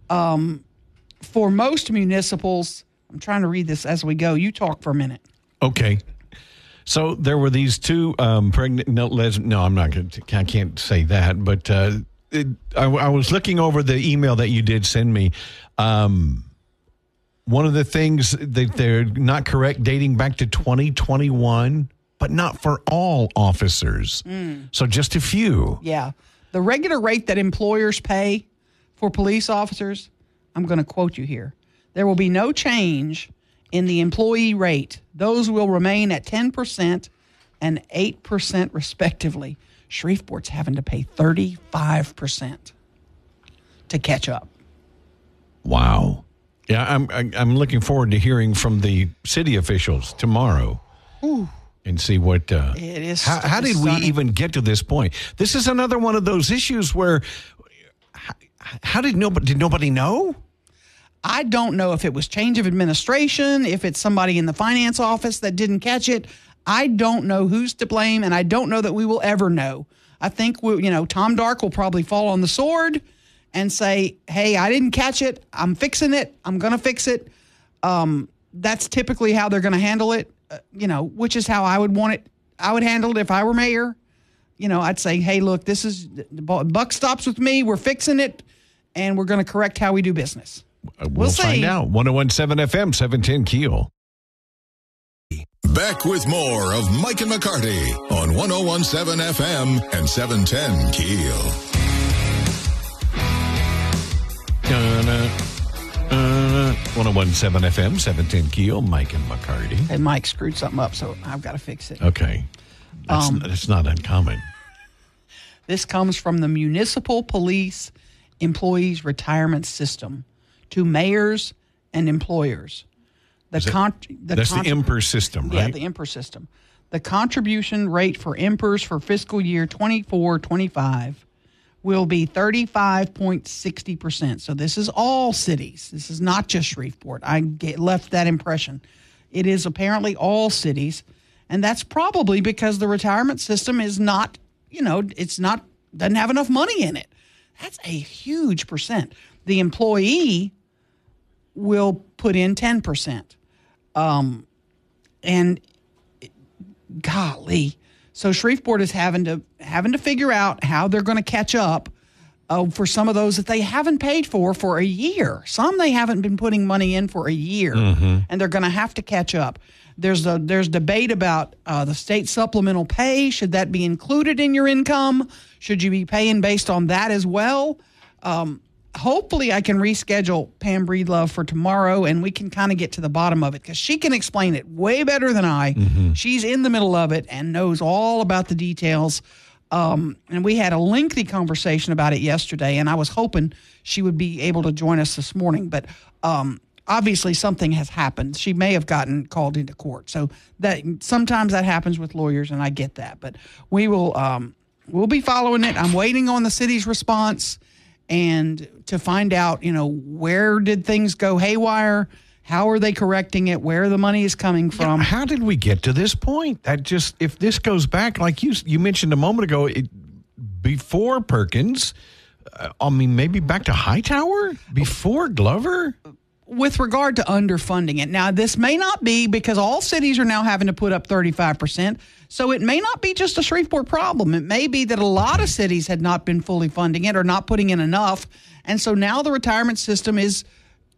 Speaker 3: for most municipals. I'm trying to read this as we go. You talk for a minute.
Speaker 2: Okay. So there were these two pregnant. No, I'm not going to. I can't say that. But I was looking over the email that you did send me. One of the things that they're not correct, dating back to 2021, but not for all officers. So just a few.
Speaker 3: Yeah, the regular rate that employers pay for police officers. I'm going to quote you here. There will be no change in the employee rate. Those will remain at 10% and 8% respectively. Shreveport's having to pay 35% to catch up.
Speaker 2: Wow. Yeah, I'm looking forward to hearing from the city officials tomorrow.
Speaker 3: Ooh.
Speaker 2: And see what
Speaker 3: it is.
Speaker 2: How did we even get to this point? This is another one of those issues where did nobody know?
Speaker 3: I don't know if it was change of administration, if it's somebody in the finance office that didn't catch it. I don't know who's to blame, and I don't know that we will ever know. I think Tom Dark will probably fall on the sword and say, "Hey, I didn't catch it. I'm fixing it. I'm going to fix it." That's typically how they're going to handle it. Which is how I would want it. I would handle it if I were mayor. I'd say, "Hey, look, this is the buck stops with me. We're fixing it, and we're going to correct how we do business."
Speaker 2: We'll find out. 101.7 FM, 710 KEEL.
Speaker 1: Back with more of Mike and McCarty on 101.7 FM and 710 KEEL.
Speaker 2: 101.7 FM, 710 KEEL, Mike and McCarty.
Speaker 3: Hey, Mike screwed something up, so I've got to fix it.
Speaker 2: Okay. That's not uncommon.
Speaker 3: This comes from the Municipal Police Employees Retirement System to mayors and employers.
Speaker 2: That's the IMPER system, right?
Speaker 3: Yeah, the IMPER system. The contribution rate for IMPERs for fiscal year 24-25 will be 35.60%. So this is all cities. This is not just Shreveport. I left that impression. It is apparently all cities, and that's probably because the retirement system is not, doesn't have enough money in it. That's a huge percent. The employee will put in 10%. And golly, so Shreveport is having to figure out how they're going to catch up for some of those that they haven't paid for a year. Some they haven't been putting money in for a year, and they're going to have to catch up. There's debate about the state supplemental pay. Should that be included in your income? Should you be paying based on that as well? Hopefully I can reschedule Pam Breedlove for tomorrow, and we can kind of get to the bottom of it because she can explain it way better than I. She's in the middle of it and knows all about the details. And we had a lengthy conversation about it yesterday, and I was hoping she would be able to join us this morning. But obviously something has happened. She may have gotten called into court. So that sometimes that happens with lawyers, and I get that. But we will we'll be following it. I'm waiting on the city's response and to find out, where did things go haywire? How are they correcting it? Where the money is coming from?
Speaker 2: Yeah, how did we get to this point? If this goes back, like you mentioned a moment ago, before Perkins, maybe back to Hightower, before Glover?
Speaker 3: With regard to underfunding it. Now, this may not be because all cities are now having to put up 35%. So it may not be just a Shreveport problem. It may be that a lot of cities had not been fully funding it or not putting in enough. And so now the retirement system is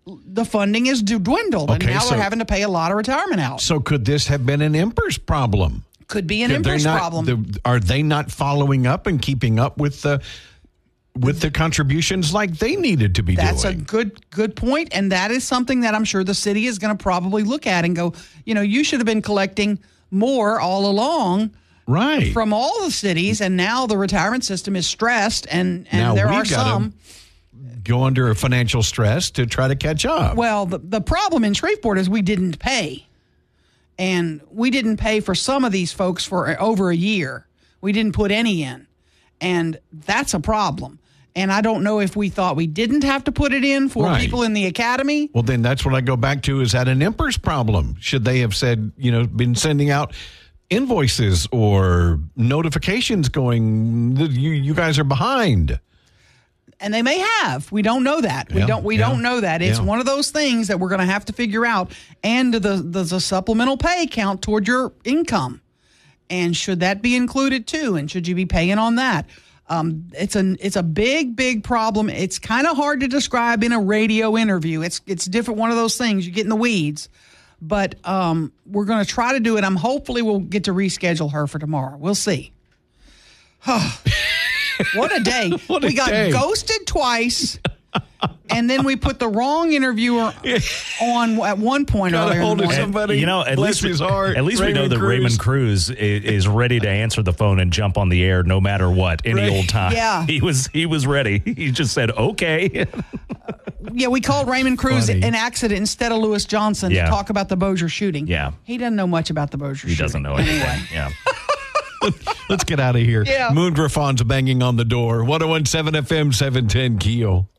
Speaker 3: the funding is dwindled, and now they're having to pay a lot of retirement out.
Speaker 2: So could this have been an Empress problem?
Speaker 3: Could be an Empress problem.
Speaker 2: Are they not following up and keeping up with the contributions like they needed to be doing?
Speaker 3: That's a good point, and that is something that I'm sure the city is going to probably look at and go, you should have been collecting more all along.
Speaker 2: Right.
Speaker 3: From all the cities, and now the retirement system is stressed, and there are some
Speaker 2: go under a financial stress to try to catch up.
Speaker 3: Well, the problem in Shreveport is we didn't pay. And we didn't pay for some of these folks for over a year. We didn't put any in. And that's a problem. And I don't know if we thought we didn't have to put it in for people in the academy.
Speaker 2: Well, then that's what I go back to. Is that an Empress problem? Should they have said, been sending out invoices or notifications going, you guys are behind?
Speaker 3: And they may have. We don't know that. We don't know that. It's one of those things that we're going to have to figure out. And does a supplemental pay count toward your income? And should that be included too? And should you be paying on that? It's a big problem. It's kind of hard to describe in a radio interview. It's different. One of those things you get in the weeds. But we're going to try to do it. Hopefully we'll get to reschedule her for tomorrow. We'll see. What a day. We got ghosted twice, and then we put the wrong interviewer on at one point earlier in the morning.
Speaker 2: Somebody,
Speaker 10: at least we know that Raymond Cruz is ready to answer the phone and jump on the air no matter what, any old time.
Speaker 3: Yeah.
Speaker 10: He was ready. He just said, okay.
Speaker 3: We called Raymond Cruz in accident instead of Lewis Johnson to talk about the Bossier shooting.
Speaker 10: Yeah.
Speaker 3: He doesn't know much about the Bossier shooting.
Speaker 10: He doesn't know anything.
Speaker 3: Anyway.
Speaker 10: Yeah.
Speaker 2: Let's get out of here.
Speaker 3: Yeah.
Speaker 2: Moon Griffon's banging on the door. 101.7 FM, 710 KEEL.